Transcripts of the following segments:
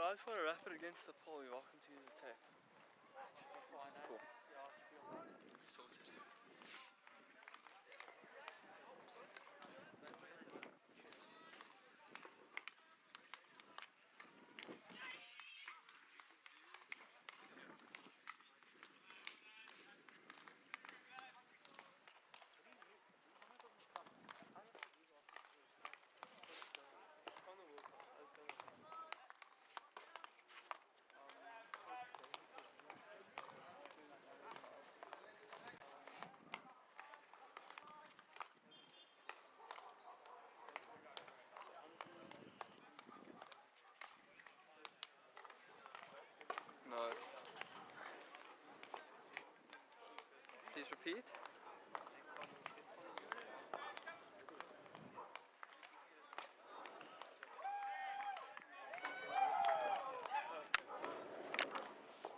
I just want to wrap it against the pole. You're welcome to use the tape. Fine, eh? Cool. Yeah, I should be alright. Sorted. No. Please repeat.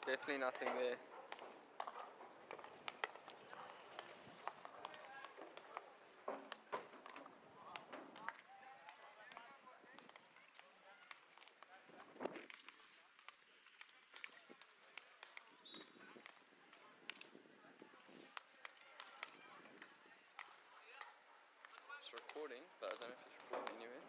Definitely nothing there. It's recording, but I don't know if it's recording anyway.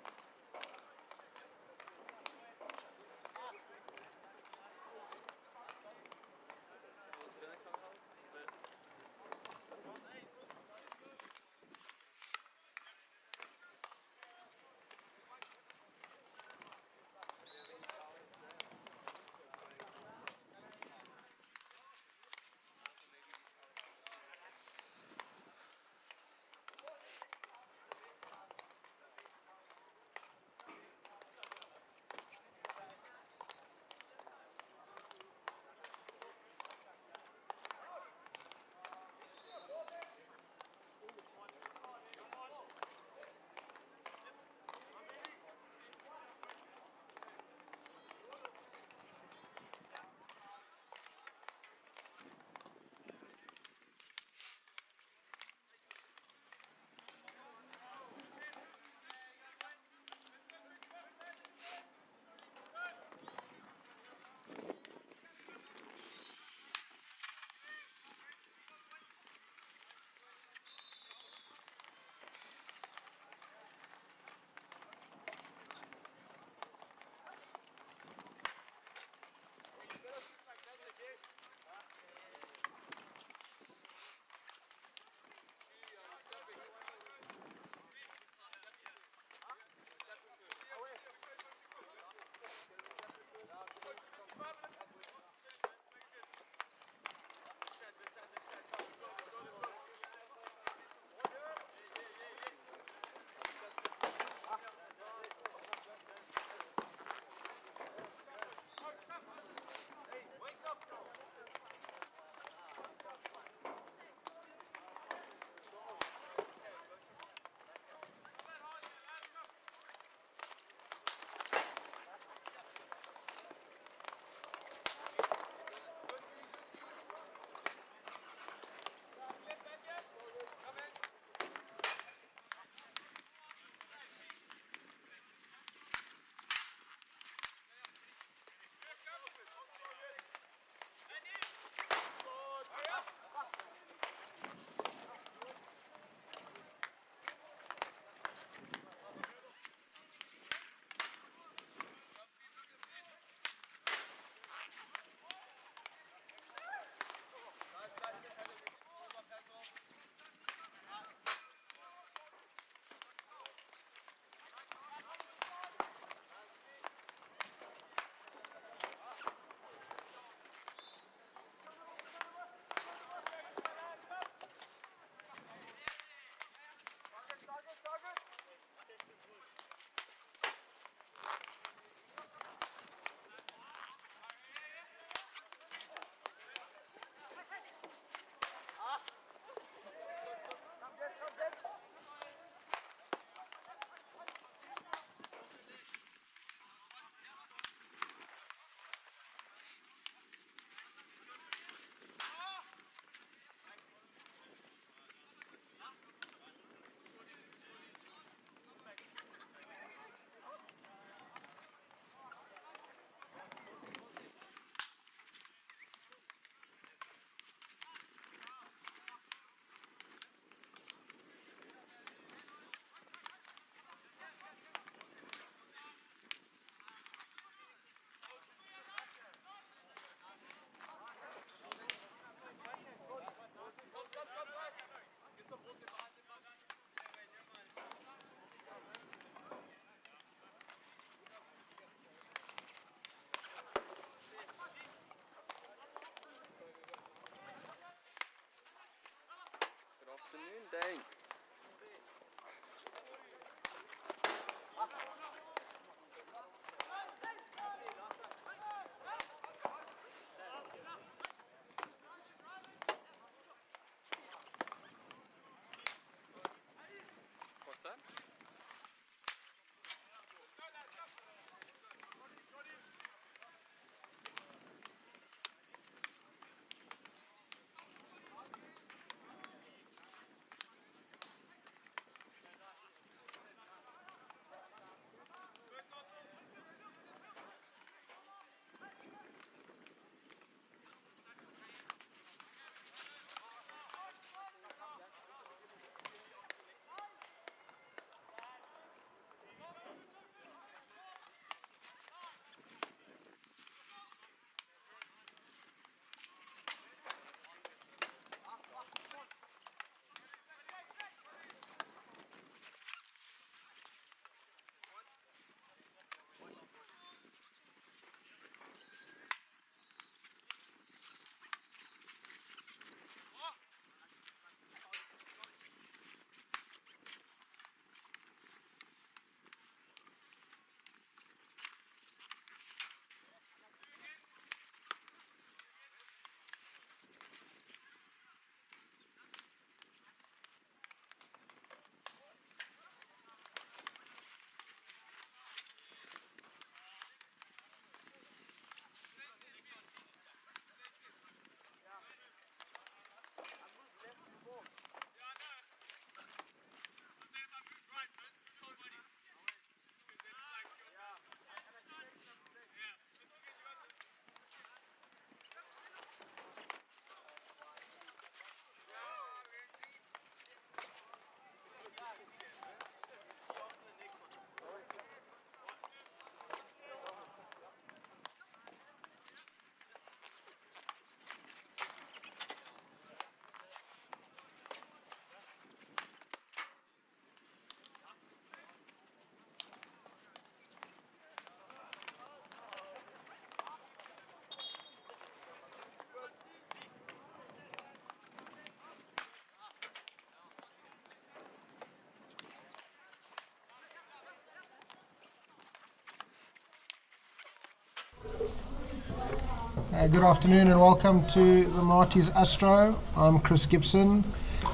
Good afternoon and welcome to the MATIES Astro. I'm Chris Gibson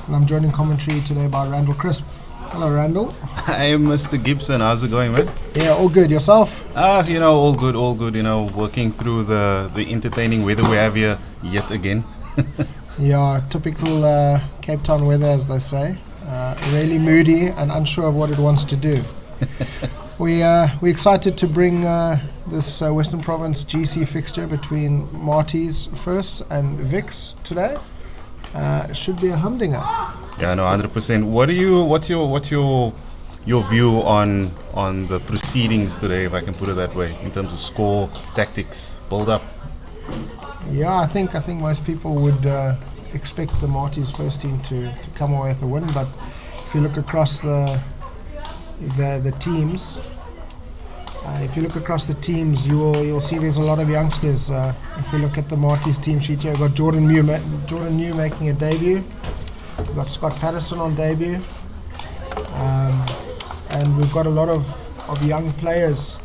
and I'm joined in commentary today by Randall Crisp. Hello Randall. Hey Mr. Gibson, how's it going, man? Yeah, all good. Yourself? All good, working through the entertaining weather we have here yet again. Yeah, typical Cape Town weather, as they say. Really moody and unsure of what it wants to do. We're excited to bring this Western Province GC fixture between MATIES first and VICS today. It should be a humdinger. Yeah, no, 100%. What's your view on the proceedings today, if I can put it that way, in terms of score, tactics, build up? Yeah, I think most people would expect the MATIES first team to come away with a win, but if you look across the teams, you'll see there's a lot of youngsters. If you look at the MATIES team sheet here, we've got Jordan New making a debut. We've got Scott Patterson on debut, and we've got a lot of young players.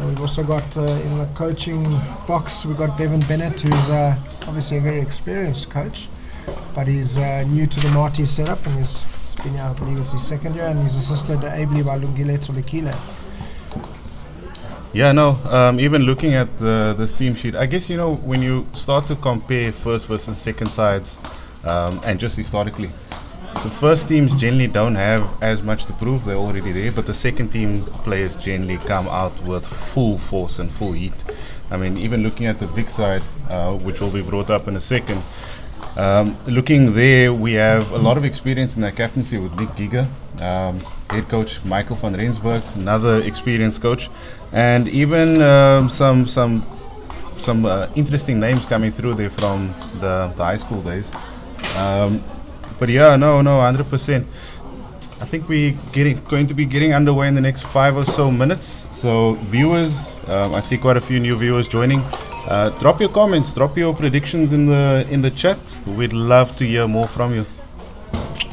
We've also got in the coaching box, we've got Bevan Bennett, who's obviously a very experienced coach, but he's new to the MATIES setup, and he's been here, I believe it's his second year, and he's assisted ably by Lungile Tolekile. Yeah, no, even looking at this team sheet, I guess, when you start to compare first versus second sides, and just historically, the first teams generally don't have as much to prove, they're already there, but the second team players generally come out with full force and full heat. I mean, even looking at the VICS side, which will be brought up in a second, looking there, we have a lot of experience in that captaincy with Nick Giga, head coach Michael van Rensburg, another experienced coach, and even some interesting names coming through there from the high school days. But yeah, no, 100%. I think we're going to be getting underway in the next 5 or so minutes. So viewers, I see quite a few new viewers joining. Drop your comments, drop your predictions in the chat. We'd love to hear more from you.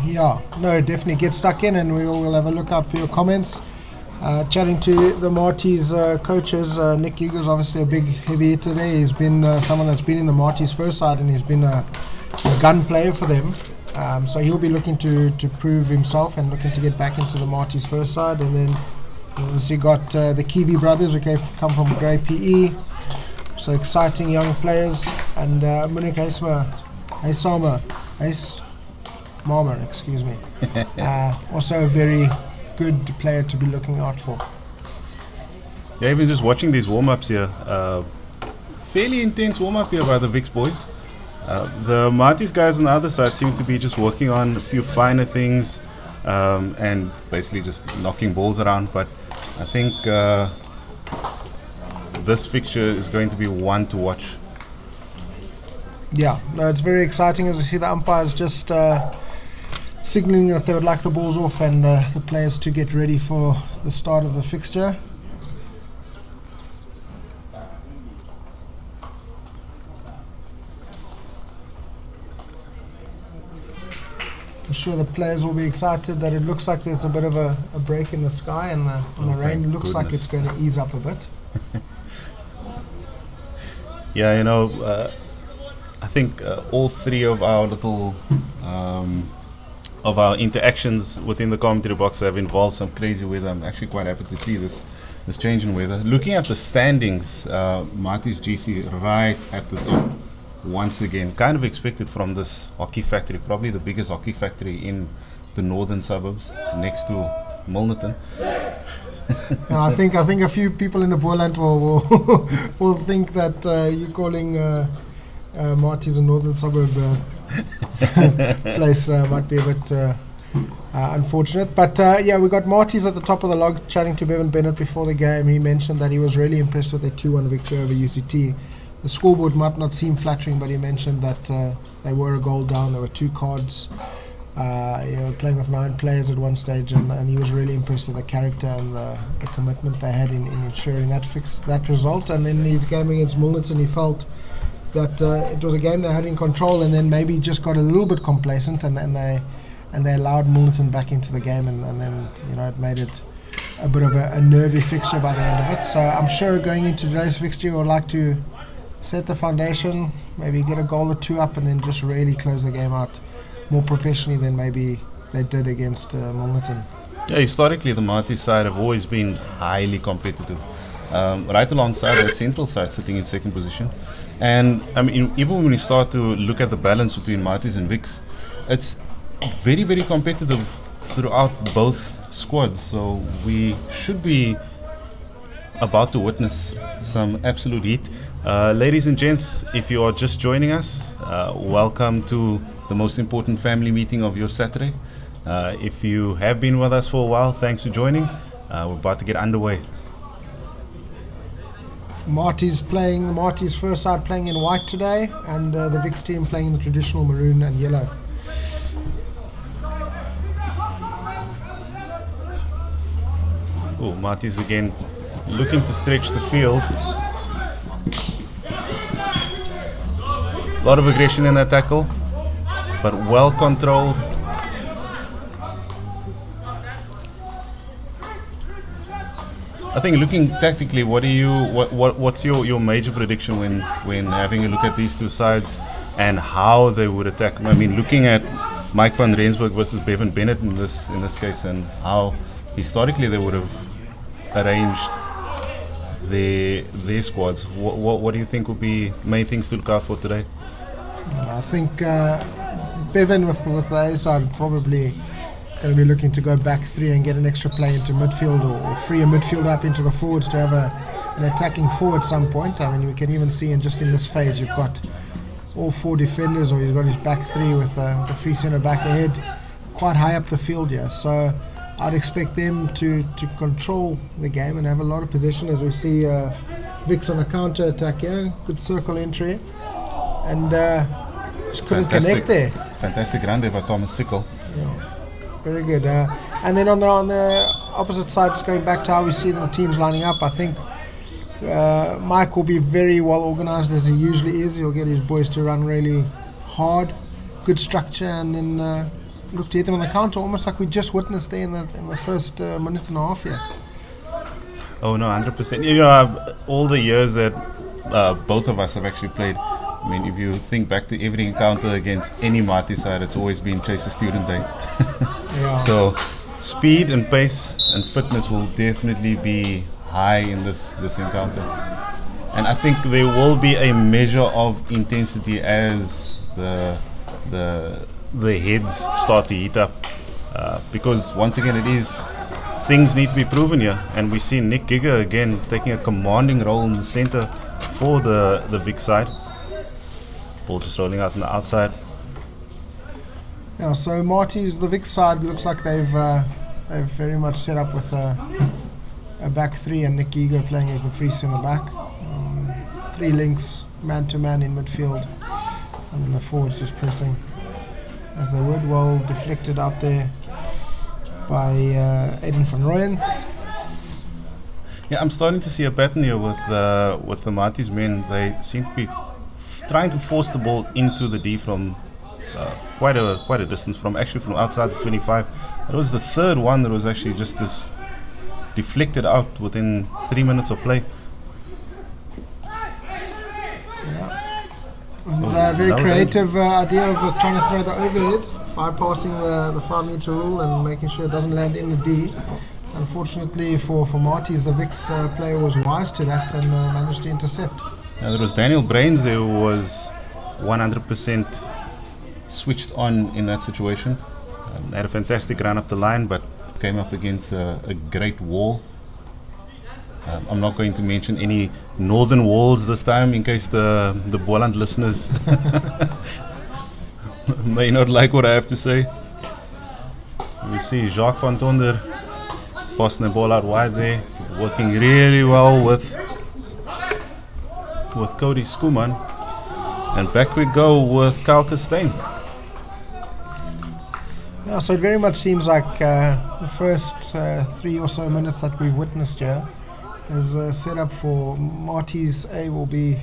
Yeah, no, definitely get stuck in, and we'll have a look out for your comments. Chatting to the MATIES coaches, Nick Giga's obviously a big heavy hitter there. He's been someone that's been in the MATIES first side, and he's been a gun player for them. So he'll be looking to prove himself and looking to get back into the MATIES first side. And then obviously got the Kiwi brothers who come from Grey PE. So exciting young players. And Munich Marmer, excuse me. Also a very good player to be looking out for. Yeah, even just watching these warm-ups here, fairly intense warm-up here by the VICS boys. The MATIES guys on the other side seem to be just working on a few finer things and basically just knocking balls around. But I think this fixture is going to be one to watch. Yeah, no, it's very exciting as we see the umpires just signaling that they would like the balls off and the players to get ready for the start of the fixture. I'm sure the players will be excited that it looks like there's a bit of a break in the sky, and the rain looks like it's going to ease up a bit. Yeah, I think all three of our interactions within the commentary box have involved some crazy weather. I'm actually quite happy to see this change in weather. Looking at the standings, MATIES GC right at the top. Once again, kind of expected from this hockey factory, probably the biggest hockey factory in the northern suburbs, next to Milnerton. I think a few people in the Boerland will think that you calling MATIES a northern suburb place might be a bit unfortunate. But yeah, we got MATIES at the top of the log, chatting to Bevan Bennett before the game. He mentioned that he was really impressed with their 2-1 victory over UCT. The scoreboard might not seem flattering, but he mentioned that they were a goal down. There were 2 cards. Playing with 9 players at one stage, and he was really impressed with the character and the commitment they had in ensuring that result. And then his game against Milnerton, he felt that it was a game they had in control, and then maybe just got a little bit complacent, and they allowed Milnerton back into the game, and then it made it a bit of a nervy fixture by the end of it. So I'm sure going into today's fixture, we'd like to set the foundation, maybe get a goal or two up, and then just really close the game out more professionally than maybe they did against Milnerton. Yeah, historically the MATIES side have always been highly competitive, right alongside that central side sitting in second position. And I mean, even when we start to look at the balance between MATIES and VICS, it's very, very competitive throughout both squads. So we should be about to witness some absolute heat. Ladies and gents, if you are just joining us, welcome to the most important family meeting of your Saturday. If you have been with us for a while, thanks for joining. We're about to get underway. MATIES playing, the MATIES first side playing in white today, and the VICS team playing in the traditional maroon and yellow. Oh, MATIES again looking to stretch the field. A lot of aggression in that tackle, but well controlled. I think looking tactically, what's your major prediction when having a look at these two sides and how they would attack? I mean, looking at Mike van Rensburg versus Bevan Bennett in this case, and how historically they would have arranged their squads. What do you think would be main things to look out for today? I think Bevan with the A side probably going to be looking to go back three and get an extra play into midfield, or free a midfield up into the forwards to have an attacking four at some point. I mean, we can even see in this phase you've got all four defenders, or you've got his back three with the free centre back ahead quite high up the field here. So I'd expect them to control the game and have a lot of possession, as we see VICS on a counter attack here. Good circle entry, and just couldn't connect there. Fantastic run there by Thomas Sickle. Yeah. Very good. And then on the opposite side, just going back to how we see the teams lining up, I think Mike will be very well organised, as he usually is. He'll get his boys to run really hard, good structure, and then look to hit them on the counter, almost like we just witnessed there in the first minute and a half here. Oh no, 100%. You know, all the years that both of us have actually played, I mean, if you think back to every encounter against any MATIES side, it's always been Chaser Student Day. Yeah. So speed and pace and fitness will definitely be high in this encounter. And I think there will be a measure of intensity as the heads start to heat up. Because once again, things need to be proven here. And we see Nick Giger again taking a commanding role in the centre for the VICS side. Ball just rolling out on the outside. Yeah, so MATIES, the VICS side, looks like they've very much set up with a back three, and Nick Giger playing as the free centre back. Three links, man to man in midfield, and then the forwards just pressing as they would. Well deflected out there by Aiden van Rooyen. Yeah, I'm starting to see a pattern here with the MATIES men. They seem to be trying to force the ball into the D from quite a distance, from outside the 25. It was the third one that was actually just this deflected out within 3 minutes of play. Yeah. And very creative idea of trying to throw the overhead, bypassing the 5 metre rule and making sure it doesn't land in the D. Unfortunately for MATIES, the VICS player was wise to that and managed to intercept. Now, there was Daniel Brains there, who was 100% switched on in that situation. Had a fantastic run up the line, but came up against a great wall. I'm not going to mention any northern walls this time, in case the Boland listeners may not like what I have to say. We see Jacques van Tonder passing the ball out wide there, working really well with Cody Skuman. And back we go with Kyle Costain. Yeah, so it very much seems like the first 3 or so minutes that we've witnessed here is set up for MATIES. A will be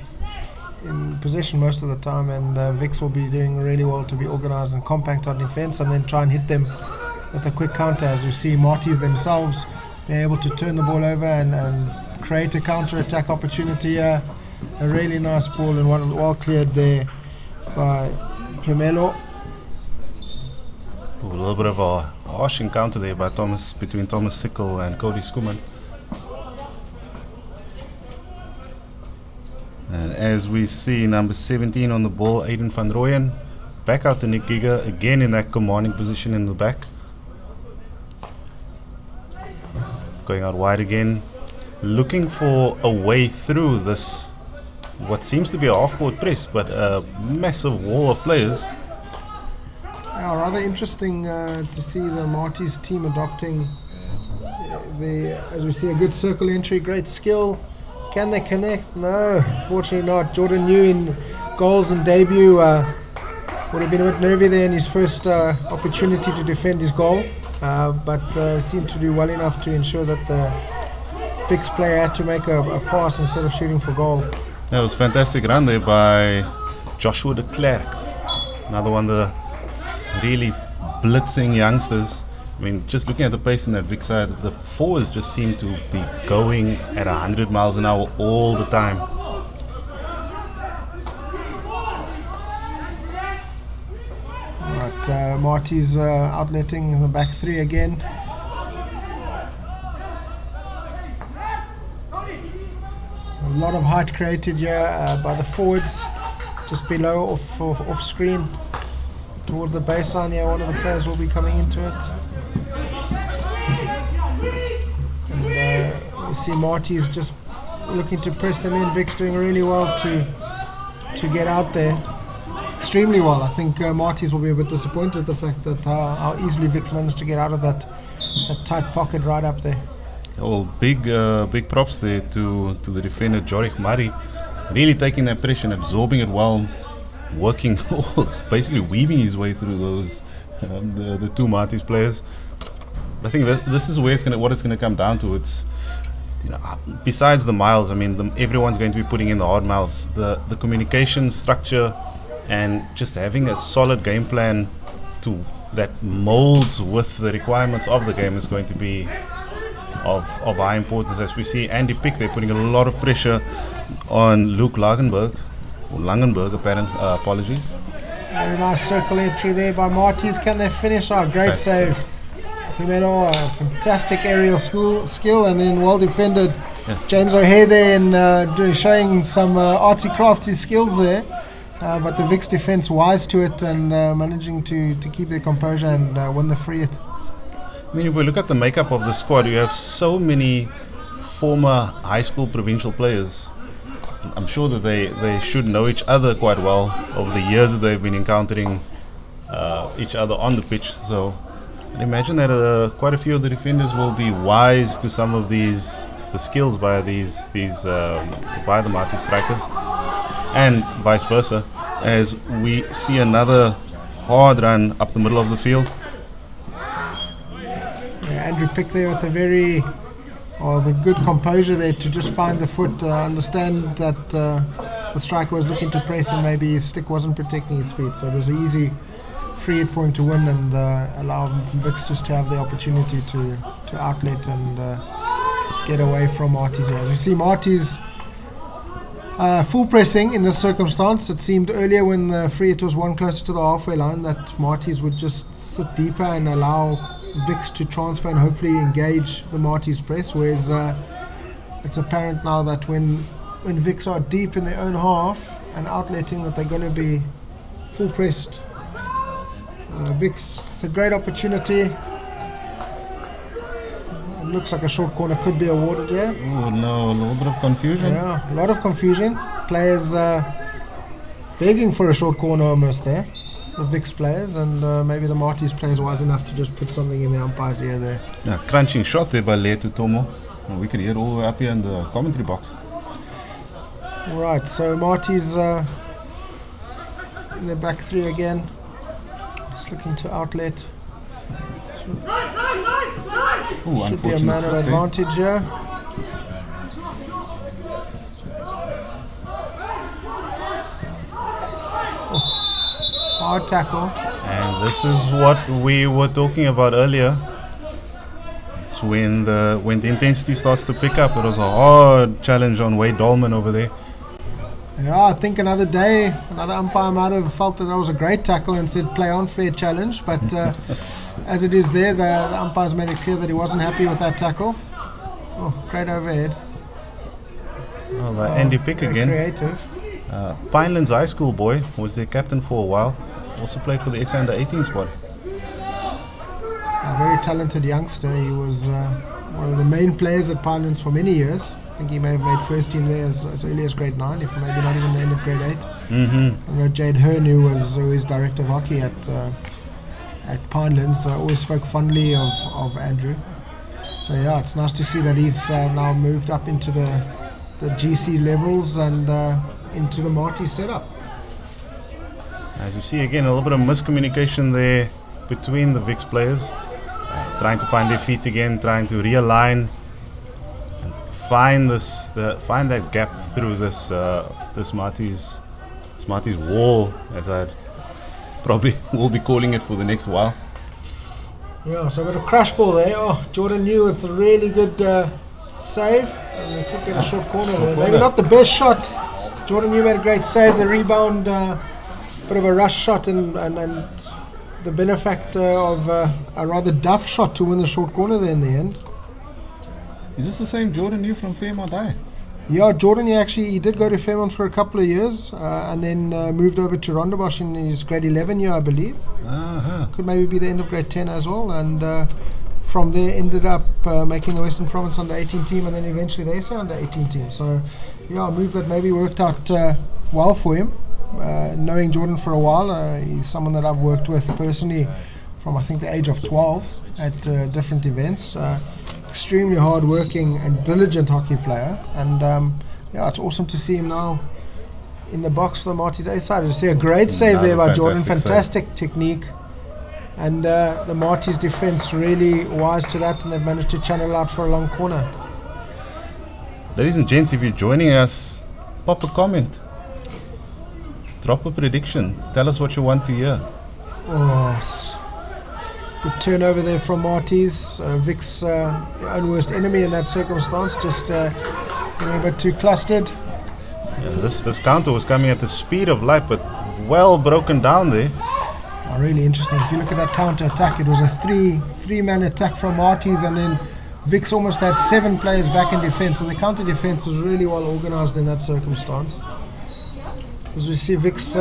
in possession most of the time, and VICS will be doing really well to be organised and compact on defence, and then try and hit them with a quick counter, as we see MATIES themselves being able to turn the ball over and create a counter-attack opportunity here. a really nice ball and one well cleared there by Pimelo. A little bit of a harsh encounter there by between Thomas Sickle and Cody Skuman. And as we see, number 17 on the ball, Aiden van Rooyen. Back out to Nick Giga, again in that commanding position in the back. Going out wide again, looking for a way through this, what seems to be a half-court press, but a massive wall of players. Yeah, rather interesting to see the MATIES team adopting as we see, a good circle entry, great skill. Can they connect? No, unfortunately not. Jordan New in goals and debut would have been a bit nervy there in his first opportunity to defend his goal, but seemed to do well enough to ensure that the VICS player had to make a pass instead of shooting for goal. That was a fantastic run there by Joshua de Klerk. Another one of the really blitzing youngsters. I mean, just looking at the pace in that VICS side, the forwards just seem to be going at 100 miles an hour all the time. Right, MATIES outletting in the back three again. A lot of height created here by the forwards, just below off screen towards the baseline here. One of the players will be coming into it. And you see MATIES just looking to press them in. VICS doing really well to get out there. Extremely well. I think MATIES will be a bit disappointed with the fact that how easily VICS managed to get out of that tight pocket right up there. Oh, big props there to the defender Jorik Murray, really taking that pressure and absorbing it well, working, basically weaving his way through those the two MATIES players. I think that this is where what it's gonna come down to. It's, you know, besides the miles, I mean, everyone's going to be putting in the hard miles. The communication structure and just having a solid game plan that molds with the requirements of the game is going to be of high importance. As we see Andy Pick, they're putting a lot of pressure on Luke Langenberg, apologies. Very nice circle entry there by MATIES. Can they finish? Oh, great save. Pimelo, fantastic aerial skill, and then well defended. Yeah. James O'Hare there and showing some artsy craftsy skills there. But the VICS defense wise to it and managing to keep their composure and win the free hit. I mean, if we look at the makeup of the squad, you have so many former high school provincial players. I'm sure that they should know each other quite well over the years that they've been encountering each other on the pitch. So I imagine that quite a few of the defenders will be wise to some of the skills by by the MATIES strikers, and vice versa, as we see another hard run up the middle of the field. Andrew Pick there with the good composure there to just find the foot, understand that the striker was looking to press and maybe his stick wasn't protecting his feet, so it was an easy free hit for him to win and allow VICS just to have the opportunity to outlet and get away from MATIES here. As you see, MATIES full pressing in this circumstance. It seemed earlier when the free hit was one closer to the halfway line that MATIES would just sit deeper and allow VICS to transfer and hopefully engage the MATIES press, whereas it's apparent now that when VICS are deep in their own half and outletting, that they're going to be full pressed. VICS, it's a great opportunity. It looks like a short corner could be awarded here. Oh no, a little bit of confusion. Yeah, a lot of confusion. Players begging for a short corner almost there. The VICS players, and maybe the MATIES players wise enough to just put something in the umpire's ear there. Yeah, crunching shot there by Leto Tomo. We can hear it all the way up here in the commentary box. Right, so MATIES in their back three again. Just looking to outlet. Should be a man of advantage here. Hard tackle. And this is what we were talking about earlier. It's when the intensity starts to pick up. It was a hard challenge on Wade Dolman over there. Yeah, I think another day, another umpire might have felt that was a great tackle and said play on, fair challenge. But as it is there, the umpires made it clear that he wasn't happy with that tackle. Oh, great overhead. Oh, Andy Pick very again. Creative. Pinelands High School boy, was their captain for a while. Also played for the SA Under 18 squad. A very talented youngster. He was one of the main players at Pinelands for many years. I think he may have made first team there as early as grade 9, if maybe not even the end of grade 8. I know Jade Hearn, who was always director of hockey at Pinelands, always spoke fondly of Andrew. So yeah, it's nice to see that he's now moved up into the GC levels and into the MATIES setup. As you see again, a little bit of miscommunication there between the VICS players, trying to find their feet again, trying to realign and find that gap through this MATIES wall, as I probably will be calling it for the next while. Yeah, so a bit of crash ball there. Oh, Jordan New with a really good save. And they could get a short corner there. Maybe not the best shot. Jordan New made a great save. The rebound, bit of a rush shot, and the benefactor of a rather duff shot to win the short corner there in the end. Is this the same Jordan New from Fairmont High? Yeah, Jordan, he did go to Fairmont for a couple of years and then moved over to Rondebosch in his grade 11 year, I believe. Could maybe be the end of grade 10 as well. And from there ended up making the Western Province under 18 team and then eventually the SA under 18 team. So, yeah, a move that maybe worked out well for him. Knowing Jordan for a while, he's someone that I've worked with personally from I think the age of 12 at different events. Extremely hard-working and diligent hockey player, and yeah, it's awesome to see him now in the box for the MATIES A side. You see a great save there by Jordan, fantastic technique, and the MATIES defense really wise to that, and they've managed to channel out for a long corner. Ladies and gents, if you're joining us, pop a comment, drop a prediction, tell us what you want to hear. Good turnover there from MATIES. VICS, your own worst enemy in that circumstance, just getting a bit too clustered. Yeah, this counter was coming at the speed of light, but well broken down there. Oh, really interesting. If you look at that counter attack, it was a three-man attack from MATIES, and then VICS almost had 7 players back in defense. So the counter defense was really well organized in that circumstance. As we see VICS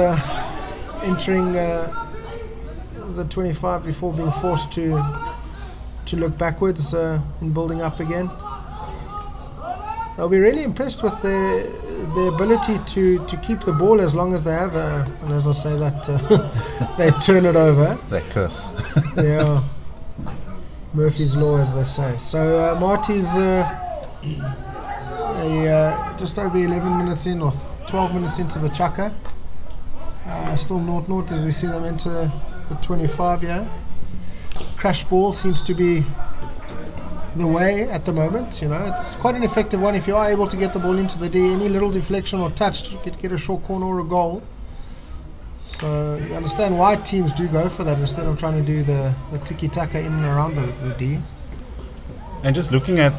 entering the 25 before being forced to look backwards and building up again. They'll be really impressed with their ability to keep the ball as long as they have, and as I say that they turn it over. That curse. Yeah, Murphy's Law, as they say. So MATIES just over 11 minutes in, or 12 minutes into the chukker. Still 0-0 as we see them enter the 25 here. Crash ball seems to be the way at the moment. You know, it's quite an effective one if you are able to get the ball into the D. Any little deflection or touch, you could get a short corner or a goal. So you understand why teams do go for that instead of trying to do the tiki-taka in and around the D. And just looking at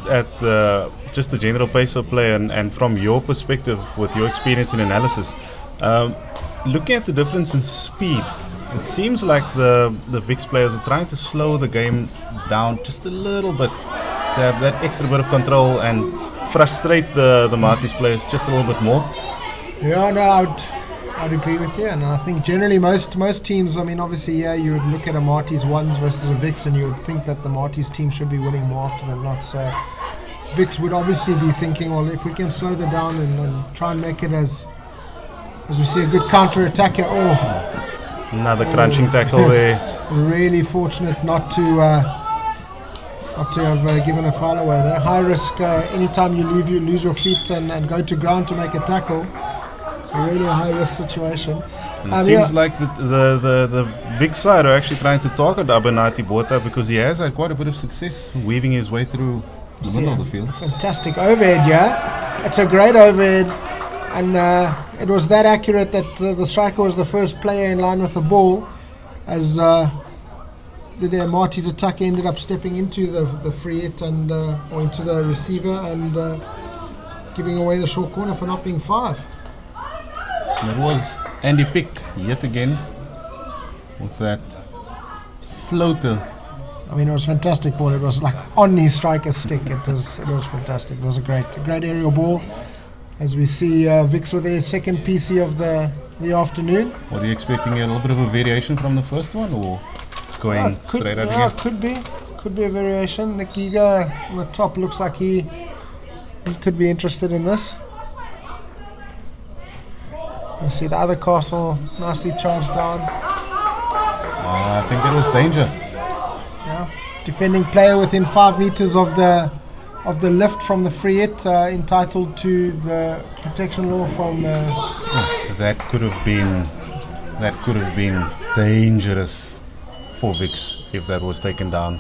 just the general pace of play and from your perspective with your experience in analysis, looking at the difference in speed, it seems like the VICS players are trying to slow the game down just a little bit to have that extra bit of control and frustrate the MATIES players just a little bit more. Yeah, no, I'd agree with you, and I think generally most teams, I mean, obviously, yeah, you would look at a MATIES 1s versus a VICS and you would think that the MATIES team should be winning more often than not. So VICS would obviously be thinking, well, if we can slow them down and try and make it as we see a good counter-attack here. Another crunching tackle there. Really fortunate not to have given a foul away there. High risk, anytime you lose your feet and go to ground to make a tackle. It's really a high risk situation. And it seems like the VICS side are actually trying to target Abenati Botha because he has had quite a bit of success weaving his way through the middle of the field. Fantastic overhead, yeah. It's a great overhead. And it was that accurate that the striker was the first player in line with the ball as the MATIES attacker ended up stepping into the free hit and or into the receiver and giving away the short corner for not being 5. And it was Andy Pick yet again with that floater. I mean, it was fantastic ball. It was like on his striker's stick. It was fantastic. It was a great aerial ball. As we see VICS with their second PC of the afternoon. What are you expecting here? A little bit of a variation from the first one, or going straight out again? Could be a variation. Nick Giga on the top looks like he could be interested in this. You see the other castle nicely charged down. I think that was danger. Yeah, defending player within 5 meters of the lift from the free hit, entitled to the protection law from. That could have been dangerous for VICS if that was taken down.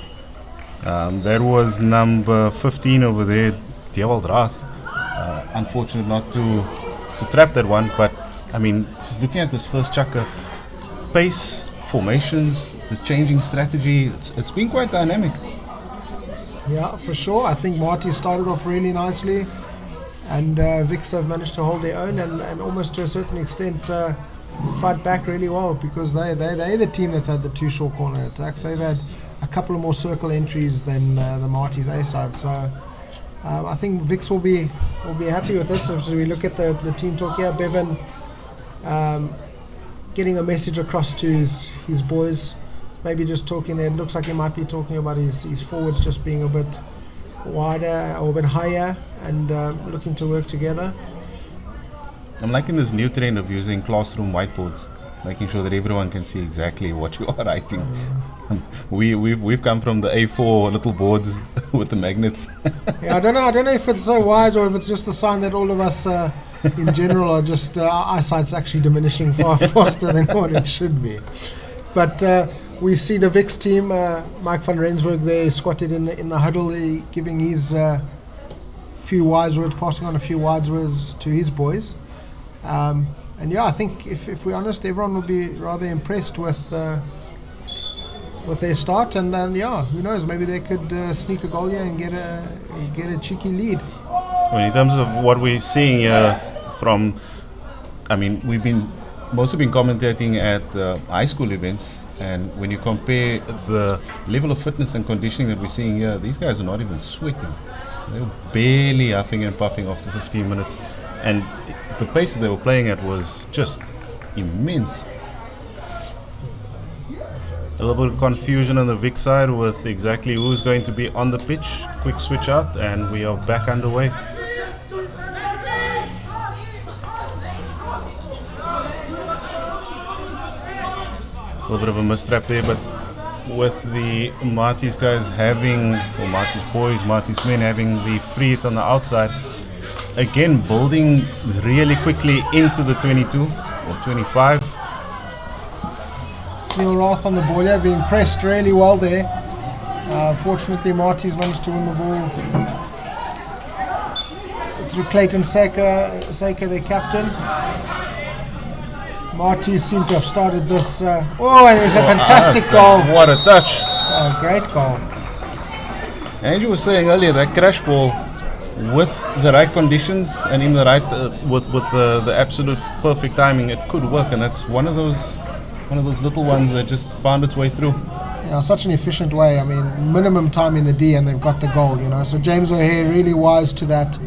That was number 15 over there, Dewald Rath. Unfortunate not to trap that one, but I mean, just looking at this first chukker, pace, formations, the changing strategy, it's been quite dynamic. Yeah, for sure. I think MATIES started off really nicely, and VICS have managed to hold their own and almost to a certain extent fight back really well, because they're the team that's had the 2 short corner attacks. They've had a couple of more circle entries than the MATIES A side. So I think VICS will be happy with this. As we look at the team talk here, Bevan getting a message across to his boys. Maybe just talking there. It looks like he might be talking about his forwards just being a bit wider or a bit higher and looking to work together. I'm liking this new trend of using classroom whiteboards, making sure that everyone can see exactly what you are writing. We've come from the A4 little boards with the magnets. Yeah, I don't know if it's so wise or if it's just a sign that all of us in general are just our eyesight's actually diminishing far faster than what it should be. But we see the VICS team, Mike van Rensburg there squatted in the huddle, giving his few wise words, passing on a few wise words to his boys. And yeah, I think if we're honest, everyone will be rather impressed with their start. And yeah, who knows? Maybe they could sneak a goal here and get a cheeky lead. Well, in terms of what we're seeing here we've mostly been commentating at high school events, and when you compare the level of fitness and conditioning that we're seeing here, these guys are not even sweating. They're barely huffing and puffing after 15 minutes, and the pace that they were playing at was just immense. A little bit of confusion on the VIC side with exactly who's going to be on the pitch. Quick switch out and we are back underway. A little bit of a mistrap there, but with the MATIES guys having, or MATIES boys, MATIES men having the free hit on the outside, again building really quickly into the 22 or 25. Neil Roth on the ball here, being pressed really well there. Fortunately, MATIES managed to win the ball through Clayton Saker, their captain. MATIES seem to have started this. And it was a fantastic goal. What a touch! Great goal. Andrew was saying earlier that crash ball, with the right conditions and in the right with the absolute perfect timing, it could work, and that's one of those little ones that just found its way through. Yeah, such an efficient way. I mean, minimum time in the D and they've got the goal, you know. So James O'Hare really wise to that.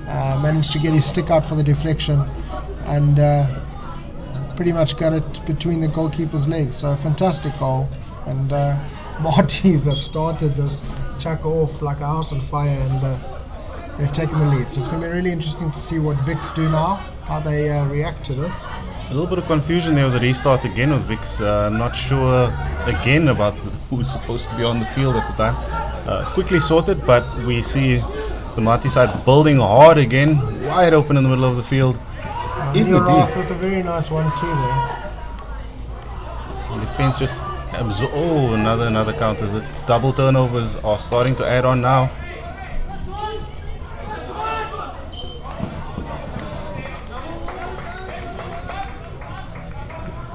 Managed to get his stick out for the deflection and pretty much got it between the goalkeeper's legs. So fantastic goal. And MATIES have started this chuck off like a house on fire, and they've taken the lead. So it's going to be really interesting to see what VICS do now, how they react to this. A little bit of confusion there with the restart again of VICS. Not sure again about who's supposed to be on the field at the time. Quickly sorted, but we see the MATIES side building hard again, wide open in the middle of the field. In the D. With a very nice 1-2 there. The defense just another counter. The double turnovers are starting to add on now.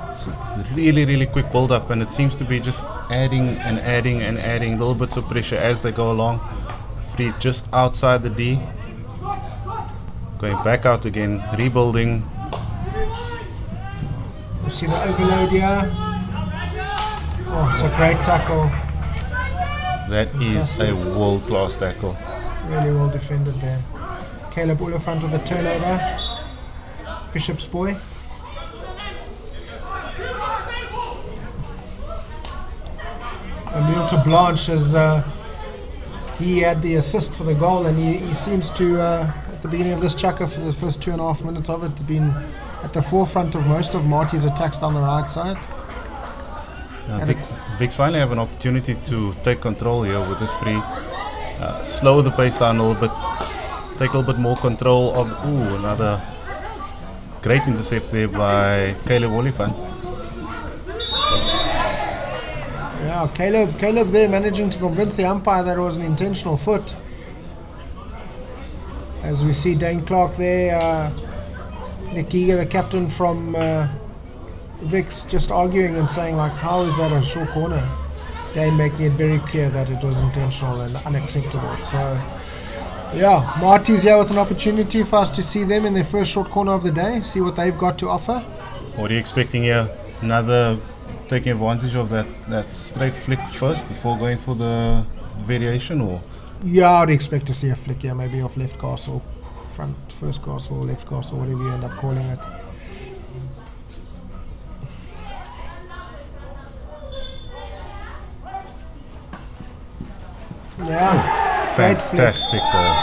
It's a really quick build up, and it seems to be just adding little bits of pressure as they go along. Free just outside the D. Going back out again, rebuilding. see the overload here. Oh, it's a great tackle. That is a world-class tackle. Really well defended there. Caleb Oliphant with the turnover. Bishop's boy. Emile to Blanche as he had the assist for the goal, and he seems to, at the beginning of this chukka, for the first 2.5 minutes of it, been at the forefront of most of Marty's attacks down the right side. VICS finally have an opportunity to take control here with this free. Slow the pace down a little bit, take a little bit more control of. Ooh, another great intercept there by Caleb Oliphant. Yeah, Caleb there managing to convince the umpire that it was an intentional foot. As we see Dane Clark there, Nick Giga, the captain from VICS, just arguing and saying, like, how is that a short corner? Dane making it very clear that it was intentional and unacceptable. So, yeah, Marty's here with an opportunity for us to see them in their first short corner of the day, see what they've got to offer. What are you expecting here? Another taking advantage of that straight flick first before going for the variation, or? Yeah, I'd expect to see a flick here, maybe off left castle, front first castle, left castle, whatever you end up calling it. Yeah, fantastic goal.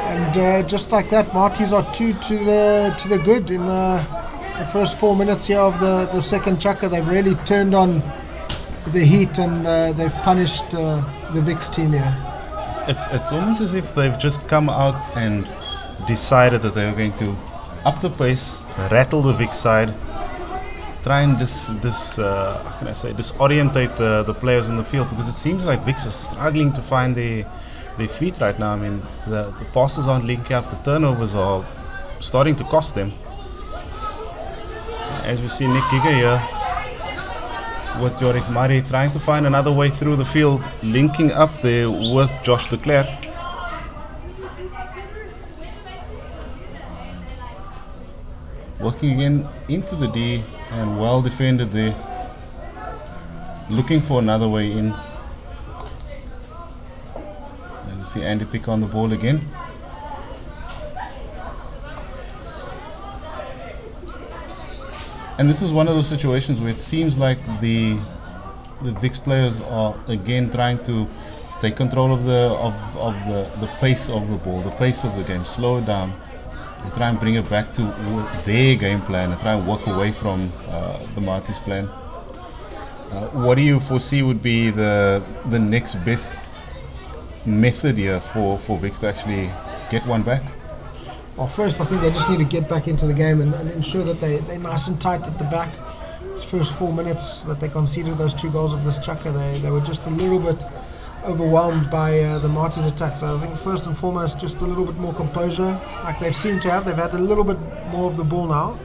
And just like that, Marty's are 2 to the good in the first 4 minutes here of the second chukka. They've really turned on the heat, and they've punished the VICS team here. It's almost as if they've just come out and decided that they were going to up the pace, rattle the VICS side, try and disorientate the players in the field, because it seems like VICS are struggling to find their feet right now. I mean, the passes aren't linking up, the turnovers are starting to cost them. As we see Nick Giga here with Jorik Murray trying to find another way through the field, linking up there with Josh de Klerk. Working again into the D, and well defended there. Looking for another way in. And you see Andy Pick on the ball again. And this is one of those situations where it seems like the VICS players are again trying to take control of the pace of the ball, the pace of the game, slow it down, and try and bring it back to their game plan, and try and walk away from the MATIES plan. What do you foresee would be the next best method here for VICS to actually get one back? Well, first, I think they just need to get back into the game and ensure that they're nice and tight at the back. This first 4 minutes that they conceded those 2 goals of this chukka, they were just a little bit overwhelmed by the Marty's attack. So I think first and foremost, just a little bit more composure, like they've seemed to have. They've had a little bit more of the ball now,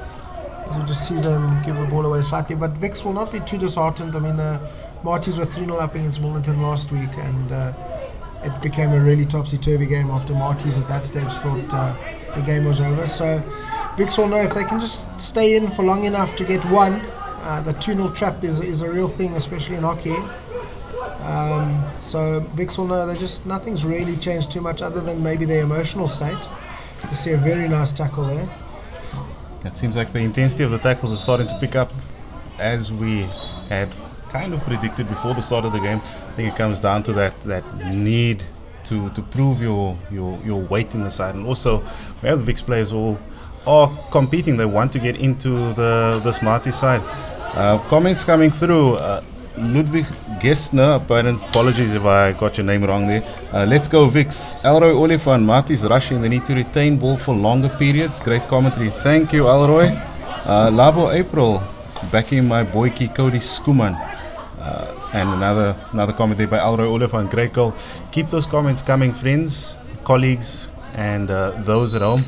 as we just see them give the ball away slightly. But VICS will not be too disheartened. I mean, the Marty's were 3-0 up against Wellington last week, and it became a really topsy-turvy game after Marty's at that stage thought the game was over. So VICS will know if they can just stay in for long enough to get one. The 2-0 trap is a real thing, especially in hockey. So VICS will know nothing's really changed too much other than maybe their emotional state. You see a very nice tackle there. It seems like the intensity of the tackles is starting to pick up, as we had kind of predicted before the start of the game. I think it comes down to that need to prove your weight in the side, and also we have the VICS players all are competing. They want to get into the Smarty side. Comments coming through. Ludwig Gessner, apologies if I got your name wrong there. Let's go VICS. Elroy Oliphant, MATIES rushing. They need to retain ball for longer periods. Great commentary. Thank you, Elroy. Labo April, backing my boykie Cody Skuman. And another comment there by Elroy Oliphant. Great goal. Keep those comments coming, friends, colleagues, and those at home.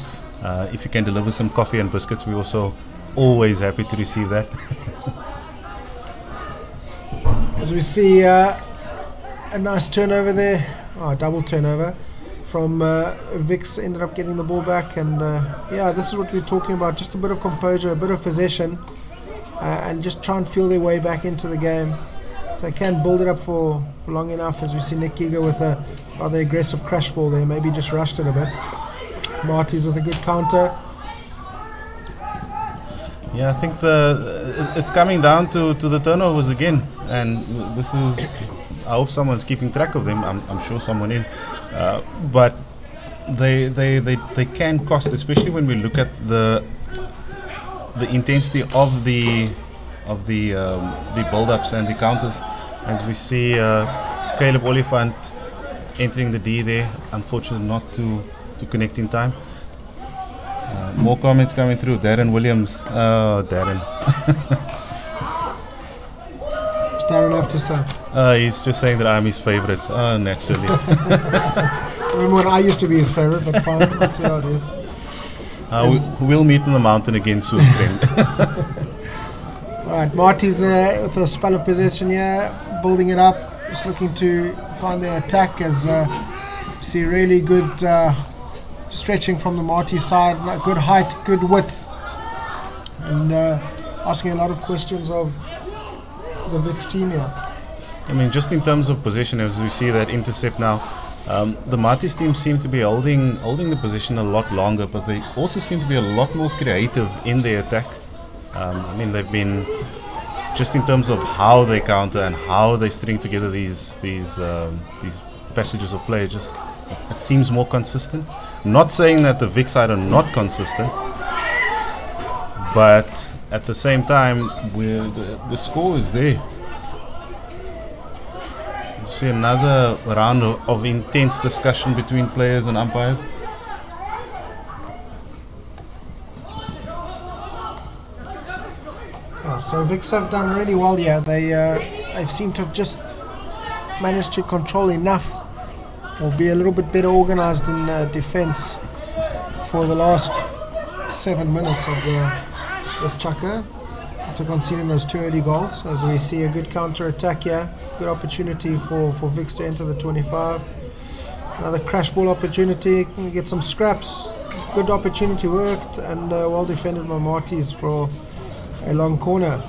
If you can deliver some coffee and biscuits, we're also always happy to receive that. As we see a nice turnover there, double turnover from VICS, ended up getting the ball back, and yeah, this is what we're talking about, just a bit of composure, a bit of possession, and just try and feel their way back into the game. If they can build it up for long enough, as we see Nick Giga with a rather aggressive crash ball there, maybe just rushed it a bit. Marties with a good counter. Yeah, I think it's coming down to the turnovers again, and this is. I hope someone's keeping track of them. I'm sure someone is, but they can cost, especially when we look at the intensity of the build-ups and the counters, as we see Caleb Oliphant entering the D there. Unfortunately, not to connect in time. More comments coming through. Darren Williams. Oh, Darren. What's Darren have to say? He's just saying that I'm his favorite. Naturally. Remember when I used to be his favorite, but fine, let's see how it is. We'll meet on the mountain again soon, friend. Alright, Marty's with a spell of possession here, building it up, just looking to find the attack, as see really good stretching from the Marty side, good height, good width, and asking a lot of questions of the VICS team here. I mean, just in terms of position, as we see that intercept now, the MATIES team seem to be holding the position a lot longer, but they also seem to be a lot more creative in their attack. I mean, they've been, just in terms of how they counter and how they string together these passages of play, just it seems more consistent. Not saying that the VICS side are not consistent, but at the same time, the score is there. You see another round of intense discussion between players and umpires. So VICS have done really well here. They seem to have just managed to control enough, or be a little bit better organized in defense for the last 7 minutes of this Chaka, after conceding those 2 early goals. As we see a good counter attack here, good opportunity for VICS to enter the 25. Another crash ball opportunity, can get some scraps. Good opportunity worked, and well defended by Marties for a long corner.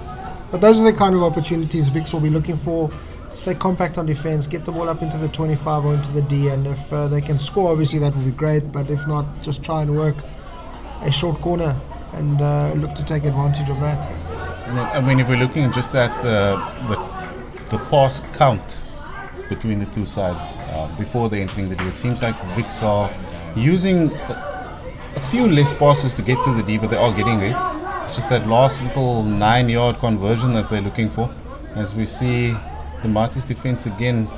But those are the kind of opportunities VICS will be looking for. Stay compact on defense, get the ball up into the 25 or into the D, and if they can score, obviously that would be great, but if not, just try and work a short corner and look to take advantage of that. I mean, if we're looking just at the pass count between the two sides before they're entering the D, it seems like VICS are using a few less passes to get to the D, but they are getting there. It's just that last little 9-yard conversion that they're looking for. As we see the MATIES defense again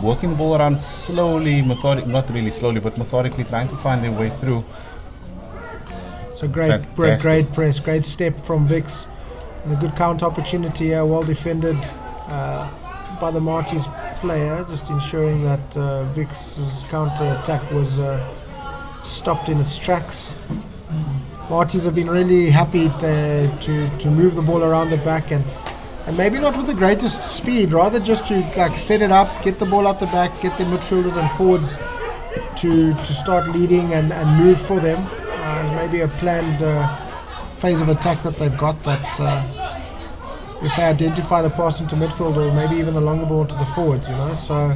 working the ball around slowly, not really slowly, but methodically, trying to find their way through. So great press, great step from VICS, and a good counter opportunity here, well defended by the MATIES player, just ensuring that VICS's counter attack was stopped in its tracks. MATIES have been really happy to move the ball around the back, and maybe not with the greatest speed, rather just to set it up, get the ball out the back, get the midfielders and forwards to start leading and move for them. Maybe a planned phase of attack that they've got, that if they identify the pass into midfield, or maybe even the longer ball to the forwards, so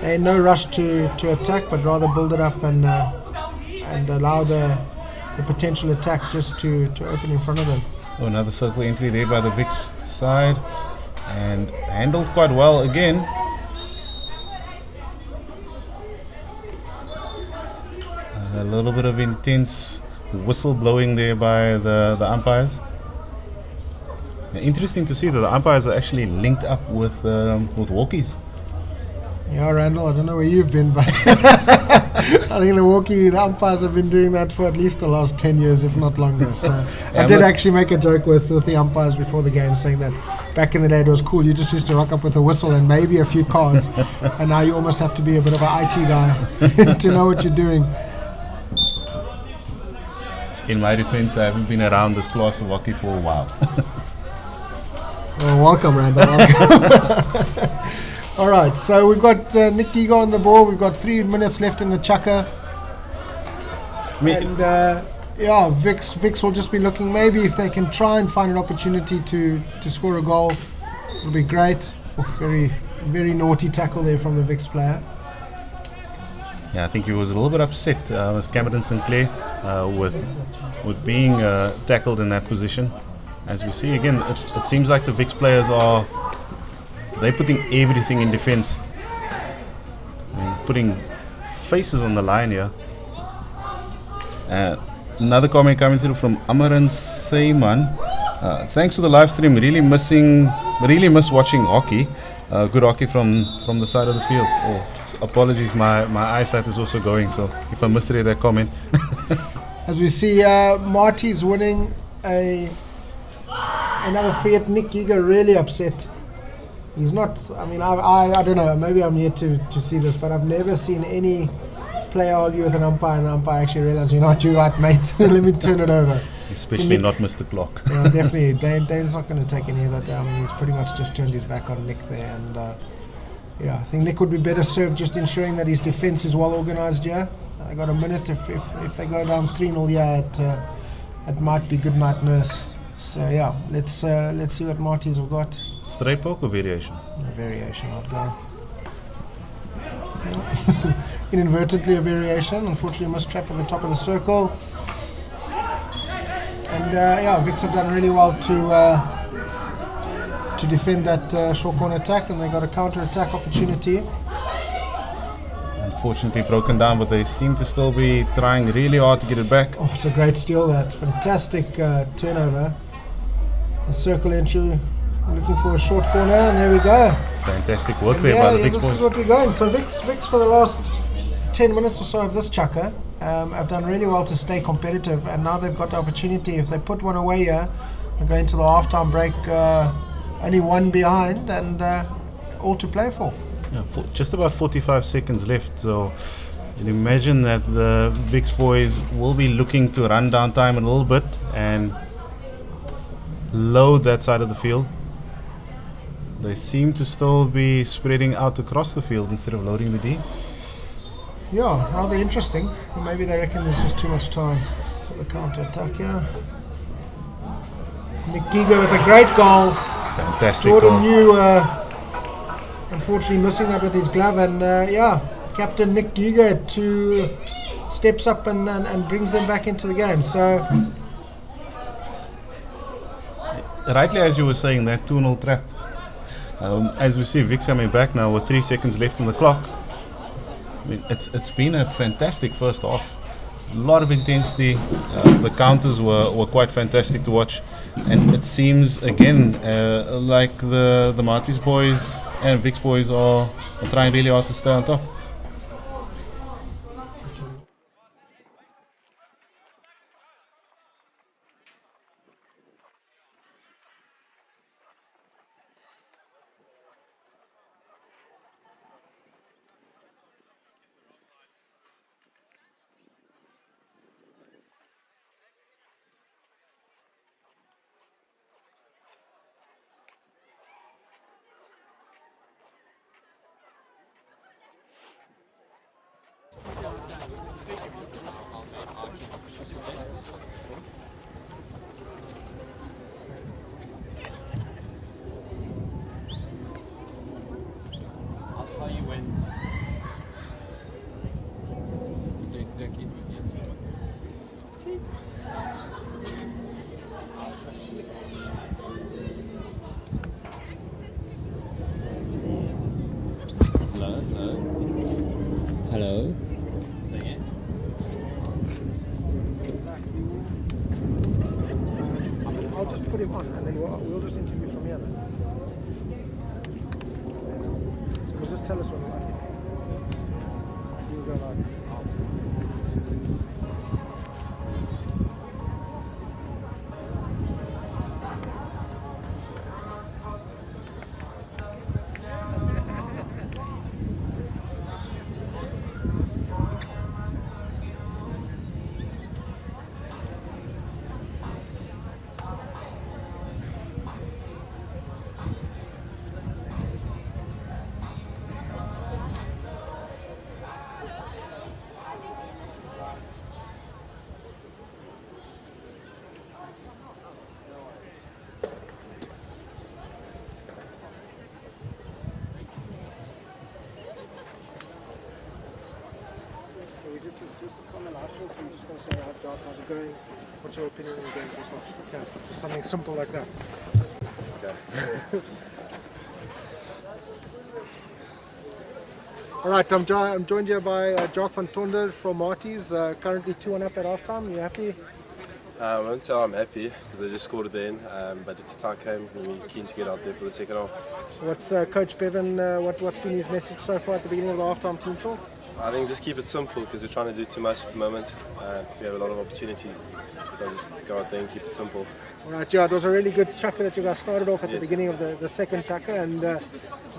they're in no rush to attack, but rather build it up and allow the potential attack just to open in front of them. Oh, another circle entry there by the VICS side, and handled quite well again. A little bit of intense whistle blowing there by the umpires. Interesting to see that the umpires are actually linked up with walkies. Yeah, Randall, I don't know where you've been, but I think the umpires have been doing that for at least the last 10 years, if not longer. So I did actually make a joke with the umpires before the game, saying that back in the day it was cool. You just used to rock up with a whistle and maybe a few cards, and now you almost have to be a bit of an IT guy to know what you're doing. In my defense, I haven't been around this class of hockey for a while. Well, welcome, Randall. Welcome. All right, so we've got Nick Giga on the ball. We've got 3 minutes left in the Chaka. And yeah, VICS will just be looking, maybe if they can try and find an opportunity to score a goal, it'll be great. Oh, very naughty tackle there from the VICS player. Yeah, I think he was a little bit upset, as Cameron Sinclair, with being tackled in that position. As we see again, it seems like the VICS players they're putting everything in defense. I mean, putting faces on the line here. Another comment coming through from Amaran Seyman. Thanks for the live stream. Really miss watching hockey. Good hockey from the side of the field. Oh, so apologies, my eyesight is also going, so if I misread that comment. As we see MATIES winning another Fiat. Nick Giga really upset. He's not, I mean, I don't know, maybe I'm yet to see this, but I've never seen any player argue with an umpire and the umpire actually realize, you're not you right, mate. Let me turn it over. Especially not Mr. Clock. Yeah, definitely. Dane's not going to take any of that down. I mean, he's pretty much just turned his back on Nick there. And yeah, I think Nick would be better served just ensuring that his defense is well organized here. They got a minute. If they go down 3-0 here, it might be good night nurse. So yeah, let's see what MATIES have got. Straight poke or variation? Variation, I'd go. Inadvertently a variation. Unfortunately, missed trap at the top of the circle. And yeah, VICS have done really well to defend that short corner attack, and they got a counter attack opportunity. Unfortunately broken down, but they seem to still be trying really hard to get it back. Oh, it's a great steal, that fantastic turnover. A circle entry, looking for a short corner, and there we go. Fantastic work there by the VICS boys. This is what we're going. So VICS for the last 10 minutes or so of this chukker have done really well to stay competitive, and now they've got the opportunity. If they put one away here and go into the halftime break only one behind, and all to play for. Yeah, just about 45 seconds left, so you can imagine that the VICS boys will be looking to run down time a little bit and load that side of the field. They seem to still be spreading out across the field instead of loading the D. Yeah, rather interesting. Maybe they reckon there's just too much time for the counter attack. Yeah. Nick Giga with a great goal. Fantastic Jordan goal. New, unfortunately missing that with his glove, and yeah, Captain Nick Giga steps up and brings them back into the game. So rightly, as you were saying, that 2-0 trap. As we see VICS coming back now with 3 seconds left on the clock. I mean, it's been a fantastic first half. A lot of intensity. The counters were quite fantastic to watch, and it seems again like the MATIES boys and VICS boys are trying really hard to stay on top. Hello. I'll just put him on, and then we'll just interview from here. So just tell us what you go live. It's on the live show, so I'm just going to say, Jock, how's it going? What's your opinion on the game so far? Okay, just something simple like that. Okay. All right, I'm joined here by Jock van Tonder from MATIES, currently 2-1 up at halftime. You happy? I won't say I'm happy because I just scored at the end, but it's time came and we're keen to get out there for the second half. What's Coach Bevan, what's been his message so far at the beginning of the halftime team talk? I think just keep it simple because we're trying to do too much at the moment. We have a lot of opportunities, so just go out there and keep it simple. All right, yeah, it was a really good chucker that you guys started off at the beginning of the second chucker, and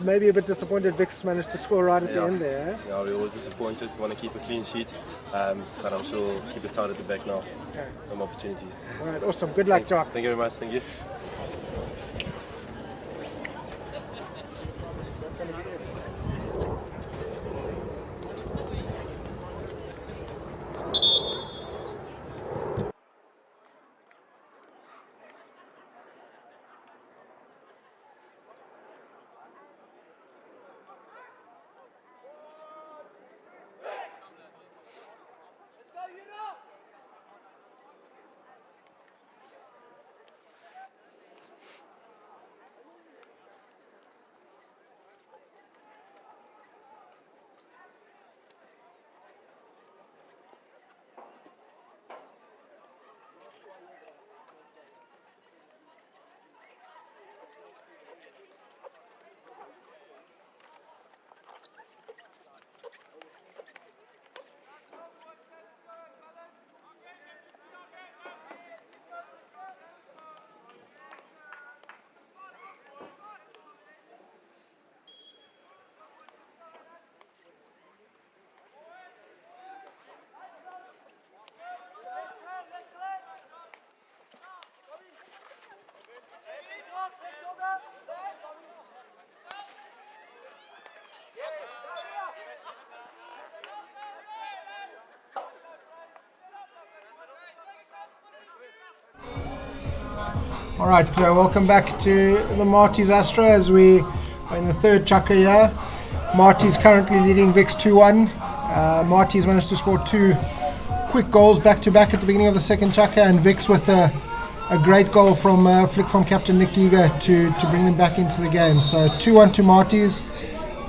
maybe a bit disappointed VICS managed to score right at the end there. Eh? Yeah, we're always disappointed. We want to keep a clean sheet, but I'm sure we'll keep it tight at the back now. Okay. No more opportunities. All right, awesome. Good luck, Jock. Thank you very much. Thank you. All right, welcome back to the MATIES Astro as we are in the third chucker here. MATIES currently leading VICS 2-1. MATIES managed to score 2 quick goals back-to-back at the beginning of the second chucker, and VICS with a great goal from flick from captain Nick Giga to bring them back into the game. So 2-1 to MATIES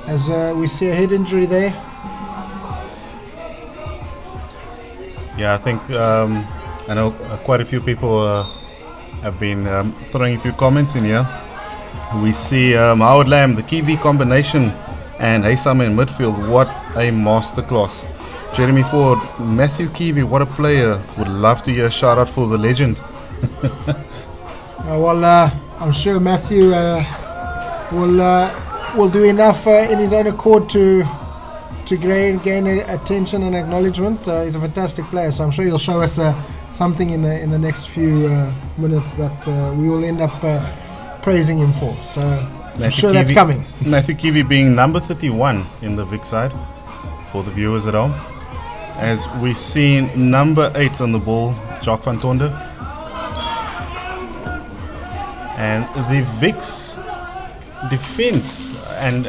as we see a head injury there. Yeah, I think I know quite a few people have been throwing a few comments in here. We see Howard Lamb, the Kiwi combination, and Haysam in midfield. What a masterclass. Jeremy Ford, Matthew Kiwi, what a player. Would love to hear a shout out for the legend. I'm sure Matthew will do enough in his own accord to gain attention and acknowledgement. He's a fantastic player, so I'm sure he'll show us something in the next few minutes that we will end up praising him for. So I'm sure that's coming. Matthew Kiwi being number 31 in the VIC side for the viewers at home. As we see number 8 on the ball, Jock van Tonder. And the VICS defense and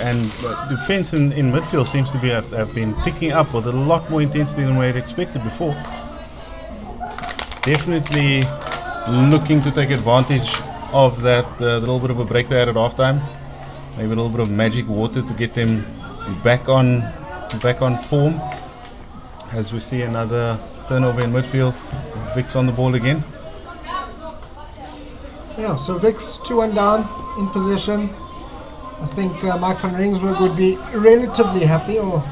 defense in midfield seems to have been picking up with a lot more intensity than we had expected before. Definitely looking to take advantage of that little bit of a break they had at halftime. Maybe a little bit of magic water to get them back on form. As we see another turnover in midfield, VICS on the ball again. Yeah, so VICS 2-1 down in possession. I think Mike van Ringsburg would be relatively happy, or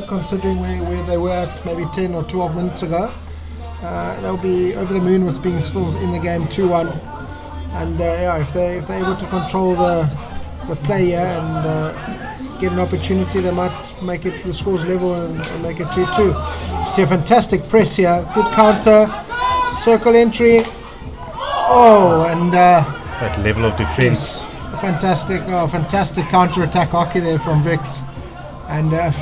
considering where they were at maybe 10 or 12 minutes ago. They'll be over the moon with being still in the game 2-1. And if they're able to control the play here and get an opportunity, they might make it the scores level and make it 2-2. See a fantastic press here, good counter, circle entry. Oh, and that level of defense. Fantastic counter attack hockey there from VICS, and a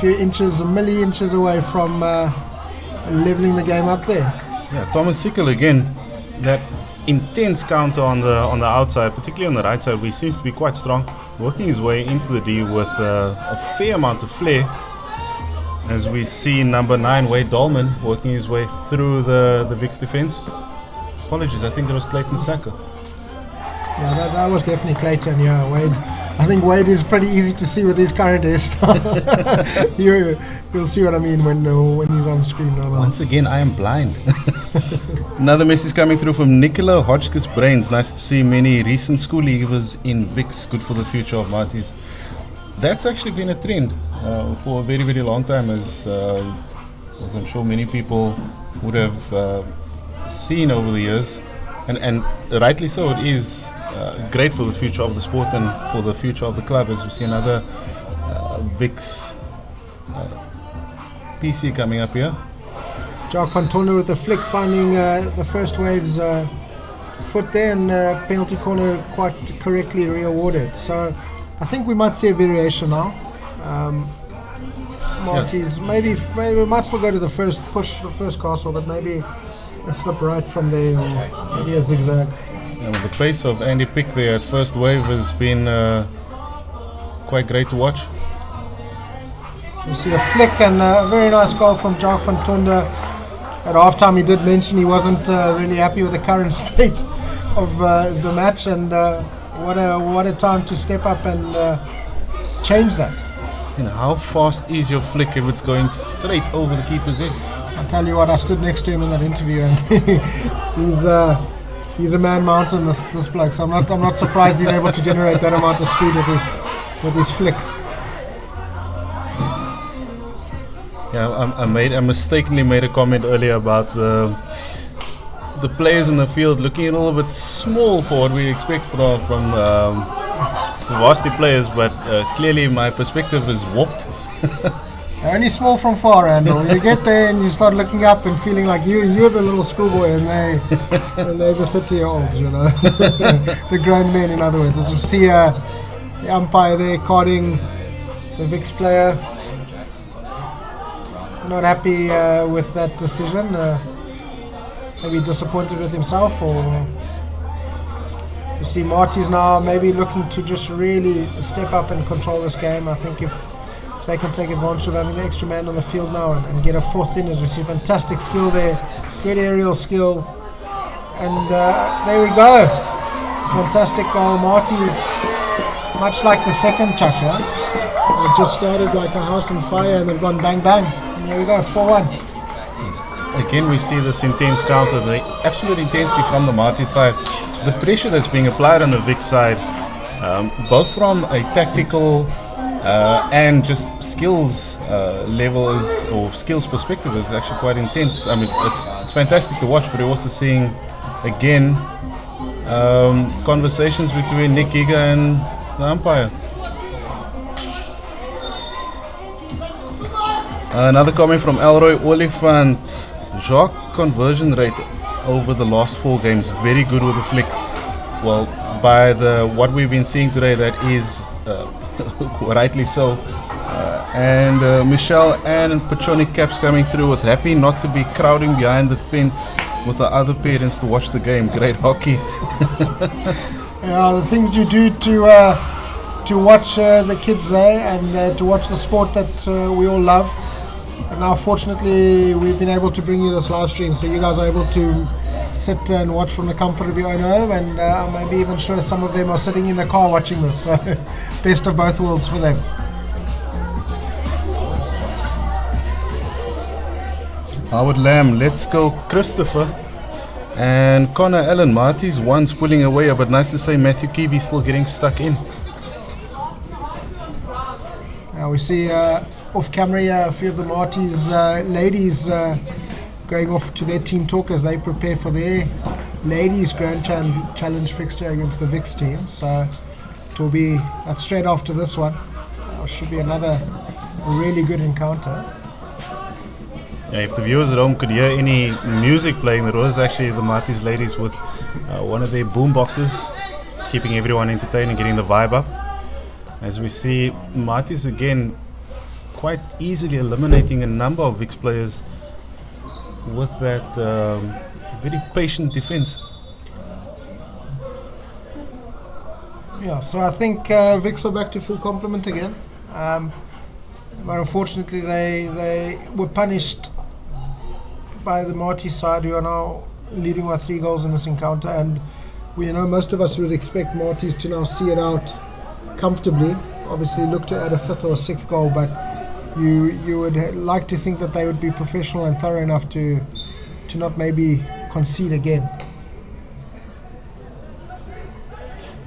million inches away from leveling the game up there. Yeah, Thomas Sickel again, that intense counter on the outside, particularly on the right side, where he seems to be quite strong, working his way into the D with a fair amount of flair. as we see number 9, Wade Dolman, working his way through the VICS defense. Apologies, I think it was Clayton Saka. Yeah, that was definitely Clayton. Yeah, Wade. I think Wade is pretty easy to see with his current hairstyle. You'll see what I mean when he's on screen. Once again, I am blind. Another message coming through from Nicola Hodgkiss Brains. Nice to see many recent school leavers in VICS. Good for the future of MATIES. That's actually been a trend for a very, very long time, as I'm sure many people would have seen over the years, and rightly so. It is great for the future of the sport and for the future of the club, as we see another VICS PC coming up here. Jacques van Tonder with the flick, finding the first wave's foot there, and penalty corner quite correctly re-awarded. So I think we might see a variation now. MATIES, maybe we might still go to the first push, the first castle, but maybe a slip right from there, or maybe a zigzag. Yeah, well, the pace of Andy Pick there at first wave has been quite great to watch. You see a flick and a very nice goal from Jacques van Tonder. At halftime he did mention he wasn't really happy with the current state of the match, and what a time to step up and change that. You know, how fast is your flick if it's going straight over the keeper's head? I'll tell you what, I stood next to him in that interview, and he's a man mountain, this bloke. So I'm not surprised he's able to generate that amount of speed with his flick. Yeah, I mistakenly made a comment earlier about the players in the field looking a little bit small for what we expect from varsity players, but clearly my perspective is warped. Only small from far, Randall. You get there and you start looking up and feeling like you're the little schoolboy, and they're the 30-year-olds, you know, the grown men, in other words. As you see the umpire there carding the VICS player. Not happy with that decision. Maybe disappointed with himself, or you see MATIES now maybe looking to just really step up and control this game. I think if they can take advantage of having the extra man on the field now and get a fourth in, as we see fantastic skill there, good aerial skill, and there we go, fantastic goal. MATIES, much like the second chucker, it just started like a house on fire and they've gone bang bang, and there we go, 4-1. Again, we see this intense counter, the absolute intensity from the MATIES side, the pressure that's being applied on the VICS side, both from a tactical and just skills level or skills perspective, is actually quite intense. I mean, it's fantastic to watch, but we're also seeing again conversations between Nick Giga and the umpire. Another comment from Elroy Oliphant. Jacques conversion rate over the last 4 games, very good with the flick. Well, by what we've been seeing today, that is rightly so. And Michelle and Pachoni Caps coming through with happy not to be crowding behind the fence with the other parents to watch the game. Great hockey. The things you do to watch the kids there and to watch the sport that we all love. And now fortunately we've been able to bring you this live stream, so you guys are able to sit and watch from the comfort of your own home, and maybe even sure some of them are sitting in the car watching this, so best of both worlds for them. Howard Lamb, let's go Christopher. And Connor Allen, MATIES one's pulling away, but nice to say Matthew Keevy still getting stuck in. Now we see off camera here a few of the MATIES ladies going off to their team talk as they prepare for their ladies Grand Challenge fixture against the VICS team. So it will be straight after this one. Should be another really good encounter. Yeah, if the viewers at home could hear any music playing, there was actually the MATIES ladies with one of their boom boxes, keeping everyone entertained and getting the vibe up. As we see MATIES again quite easily eliminating a number of VICS players with that very patient defense. Yeah, so I think VICS are back to full complement again. But unfortunately, they were punished by the MATIES side, who are now leading by 3 goals in this encounter. And we know most of us would expect MATIES to now see it out comfortably. Obviously, look to add a 5th or a 6th goal, but you would like to think that they would be professional and thorough enough to not maybe concede again.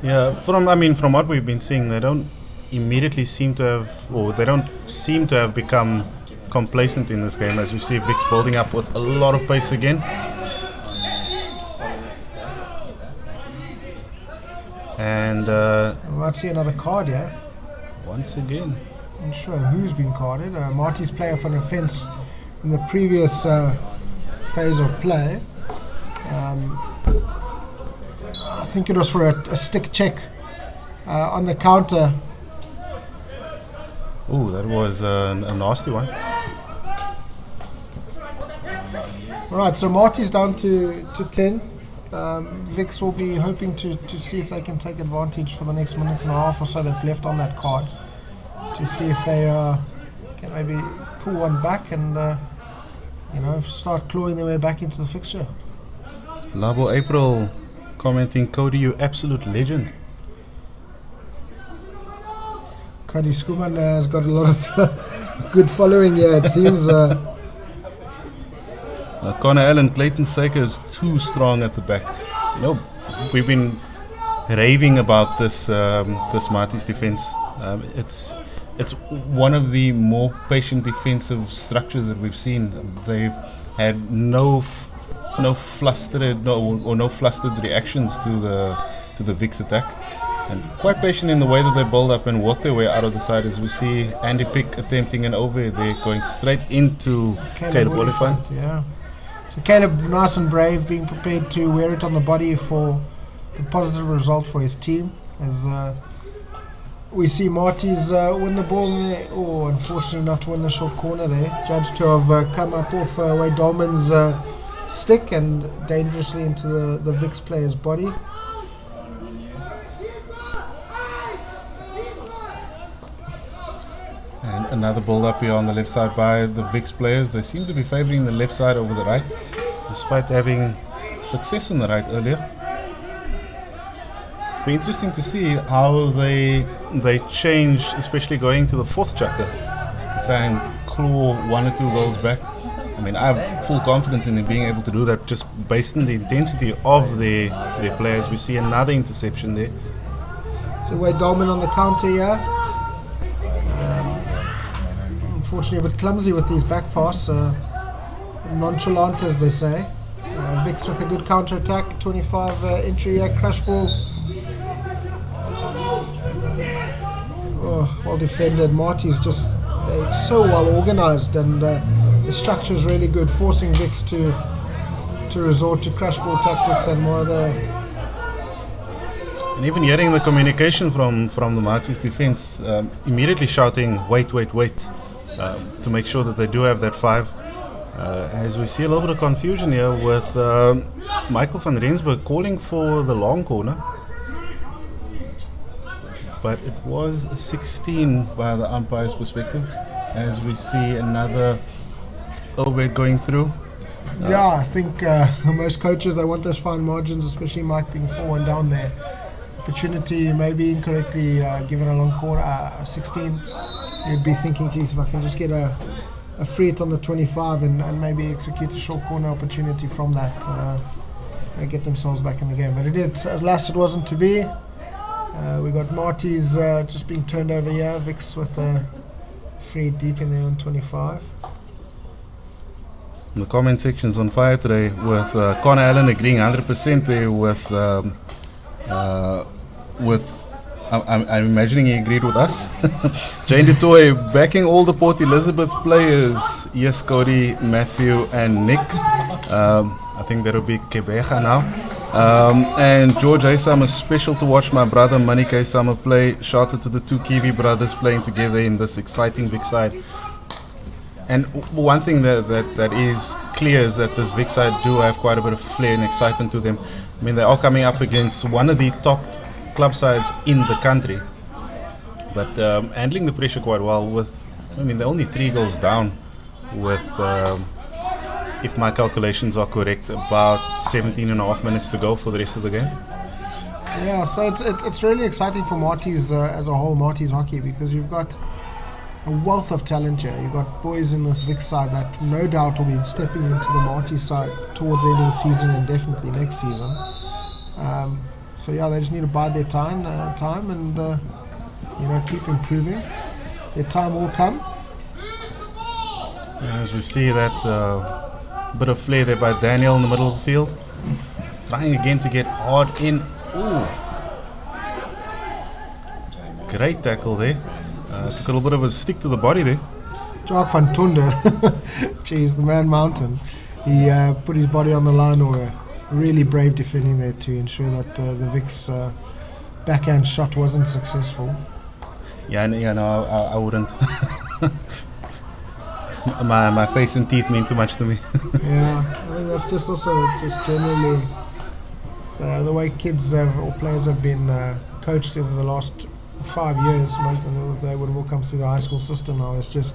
Yeah, from what we've been seeing, they don't immediately seem to have, or they don't seem to have become complacent in this game, as we see VICS building up with a lot of pace again. And we might see another card here. Once again, I'm not sure who's been carded. MATIES player for an offence in the previous phase of play. I think it was for a stick check on the counter. Oh, that was a nasty one. Right, so MATIES down to 10. VICS will be hoping to see if they can take advantage for the next minute and a half or so that's left on that card, to see if they can maybe pull one back and start clawing their way back into the fixture. Labo April commenting, Cody, you absolute legend. Cody Skuman has got a lot of good following here, it seems. Connor Allen, Clayton Saker is too strong at the back. We've been raving about this MATIES defense. It's one of the more patient defensive structures that we've seen. They've had no flustered reactions to the VICS attack, and quite patient in the way that they build up and work their way out of the side, as we see Andy Pick attempting an overhead there, going straight into Caleb Oliphant. Yeah. So Caleb, nice and brave, being prepared to wear it on the body for the positive result for his team. As we see MATIES win the ball there, unfortunately not win the short corner there. Judged to have come up off Wade Dolman's stick and dangerously into the VICS player's body. And another build-up here on the left side by the VICS players. They seem to be favouring the left side over the right, despite having success on the right earlier. Be interesting to see how they change, especially going to the 4th chucker, to try and claw 1 or 2 goals back. I mean, I have full confidence in them being able to do that, just based on the intensity of their players. We see another interception there. So Wade Dolman on the counter here. Unfortunately a bit clumsy with these back pass, nonchalant as they say. VICS with a good counter attack, 25 entry here, crash ball. Well defended. MATIES they're so well organised, and the structure is really good, forcing VICS to resort to crash ball tactics and more of the. And even hearing the communication from the MATIES defence, immediately shouting, wait, to make sure that they do have that 5. As we see a little bit of confusion here with Michael van Rensburg calling for the long corner. But it was 16 by the umpire's perspective, as we see another overhead going through. I think most coaches, they want those fine margins, especially Mike being 4-1 down there. Opportunity maybe incorrectly given a long corner, 16. You'd be thinking, geez, if I can just get a free hit on the 25 and maybe execute a short corner opportunity from that, get themselves back in the game. But it did. Alas, it wasn't to be. We got MATIES just being turned over here. VICS with a free deep in there on 25. The comment section's on fire today, with Connor Allen agreeing 100% there with I'm imagining he agreed with us. Jane DeToy backing all the Port Elizabeth players. Yes, Cody, Matthew and Nick. I think that'll be Kebeja now. And George Aysam, special to watch my brother Manik Aysam play. Shout out to the 2 Kiwi brothers playing together in this exciting VICS side. And one thing that is clear is that this VICS side do have quite a bit of flair and excitement to them. I mean, they're all coming up against one of the top club sides in the country, but handling the pressure quite well with I mean, they're only 3 goals down with, if my calculations are correct, about 17 and a half minutes to go for the rest of the game. Yeah, so it's really exciting for MATIES as a whole, MATIES hockey, because you've got a wealth of talent here. You've got boys in this VICS side that no doubt will be stepping into the MATIES side towards the end of the season and definitely next season. So yeah, they just need to bide their time and keep improving. Their time will come. As we see that bit of flair there by Daniel in the middle of the field, trying again to get hard in. Ooh, great tackle there. Took a little bit of a stick to the body there. Jacques van Tonder, jeez, the man mountain. He put his body on the line, or really brave defending there to ensure that the VICS backhand shot wasn't successful. Yeah, no, I wouldn't. my face and teeth mean too much to me. Yeah, I think that's just also just generally the way kids or players have been coached over the last 5 years. Most of them, they would have all come through the high school system now. It's just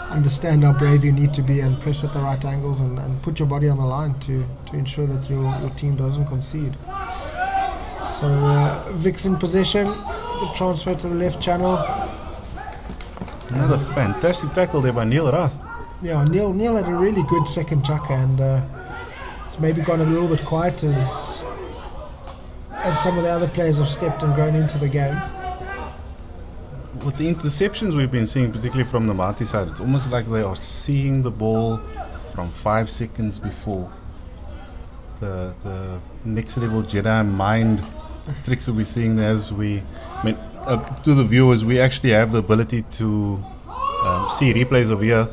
understand how brave you need to be and press at the right angles and put your body on the line to ensure that your team doesn't concede. So VICS in possession, the transfer to the left channel. Another fantastic tackle there by Neil Rath. Yeah, Neil had a really good second chucker, and it's maybe gone a little bit quiet as some of the other players have stepped and grown into the game. With the interceptions we've been seeing, particularly from the MATIES side, it's almost like they are seeing the ball from 5 seconds before. The next level Jedi mind tricks that we're seeing there, to the viewers, we actually have the ability to see replays of here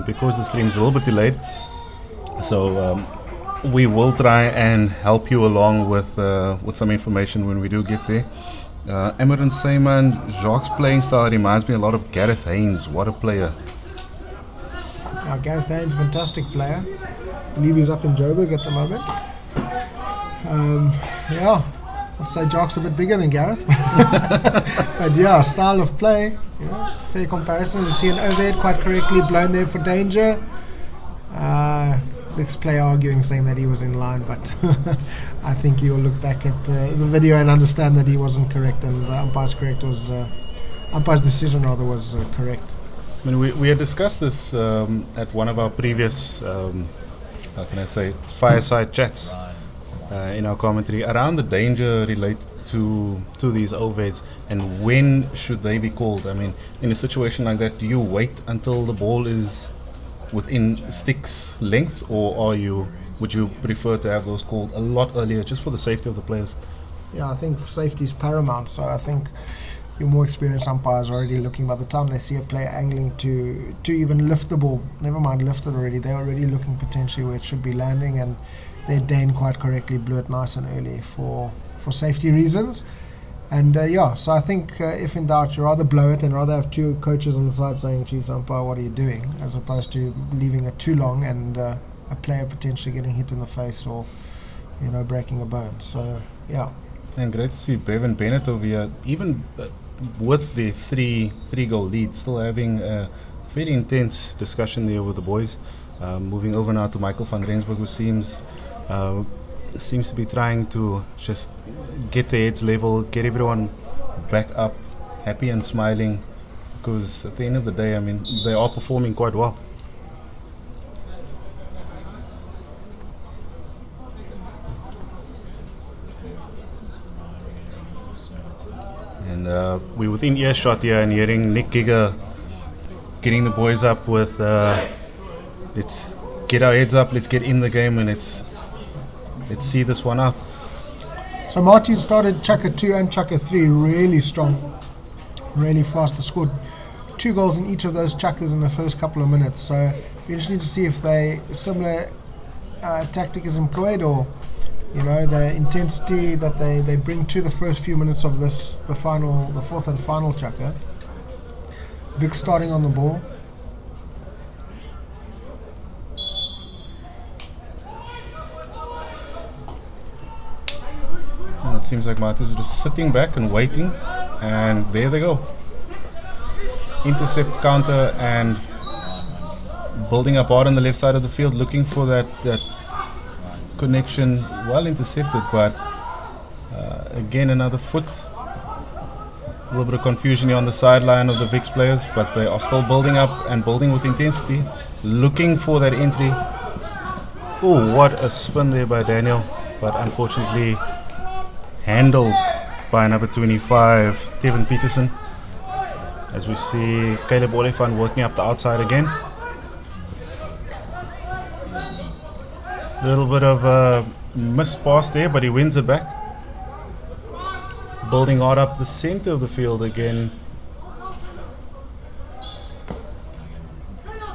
because the stream is a little bit delayed. So we will try and help you along with some information when we do get there. Emmerich Seymour, Jacques' playing style reminds me a lot of Gareth Haynes. What a player. Gareth Haynes, fantastic player. I believe he's up in Joburg at the moment. I'd say Jacques a bit bigger than Gareth. But yeah, style of play, fair comparison. You see an overhead quite correctly blown there for danger. VICS player arguing, saying that he was in line, but I think you'll look back at the video and understand that he wasn't correct, and the umpire's decision was correct. I mean, we had discussed this at one of our previous, fireside chats in our commentary around the danger related to these overheads and when should they be called. I mean, in a situation like that, do you wait until the ball is within sticks length, or would you prefer to have those called a lot earlier just for the safety of the players? Yeah, I think safety is paramount, so I think your more experienced umpires are already looking, by the time they see a player angling to even lift the ball, never mind lift it already, they're already looking potentially where it should be landing, and they Dane quite correctly blew it nice and early for safety reasons. And so I think if in doubt, you rather blow it and rather have two coaches on the side saying, geez, umpire, what are you doing? As opposed to leaving it too long and a player potentially getting hit in the face or, breaking a bone. So, yeah. And great to see Bevan Bennett over here, even with the three goal lead, still having a very intense discussion there with the boys. Moving over now to Michael van Rensburg, who seems to be trying to just get the heads level, get everyone back up, happy and smiling, because at the end of the day, I mean, they are performing quite well. And we're within earshot here and hearing Nick Giger getting the boys up with let's get our heads up, let's get in the game, and let's see this one out. So MATIES started Chukka 2 and Chukka 3 really strong, really fast. They scored 2 goals in each of those chuckers in the first couple of minutes. So it'll be interesting to see if a similar tactic is employed, or the intensity that they bring to the first few minutes of the fourth and final chukka. VICS starting on the ball. It seems like MATIES are just sitting back and waiting, and there they go. intercept, counter, and building up hard on the left side of the field, looking for that connection. Well intercepted, but again another foot. A little bit of confusion here on the sideline of the VICS players, but they are still building up and building with intensity, looking for that entry. Oh, what a spin there by Daniel, but unfortunately handled by number 25, Tevin Peterson. As we see Caleb Olifant working up the outside again. Little bit of a missed pass there, but he wins it back. Building hard up the center of the field again.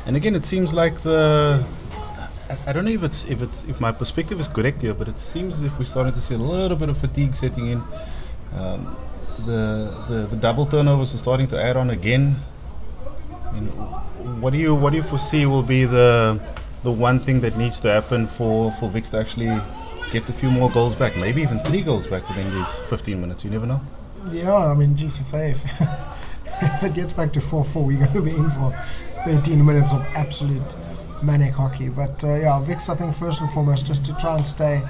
And again, it seems like I don't know if my perspective is correct here, but it seems as if we're starting to see a little bit of fatigue setting in. The double turnovers are starting to add on again. I mean, what do you foresee will be the one thing that needs to happen for VICS to actually get a few more goals back, maybe even 3 goals back within these 15 minutes? You never know. Yeah, I mean, geez, if it gets back to 4-4, we're going to be in for 13 minutes of absolute manic hockey. But VICS, I think first and foremost, just to try and stay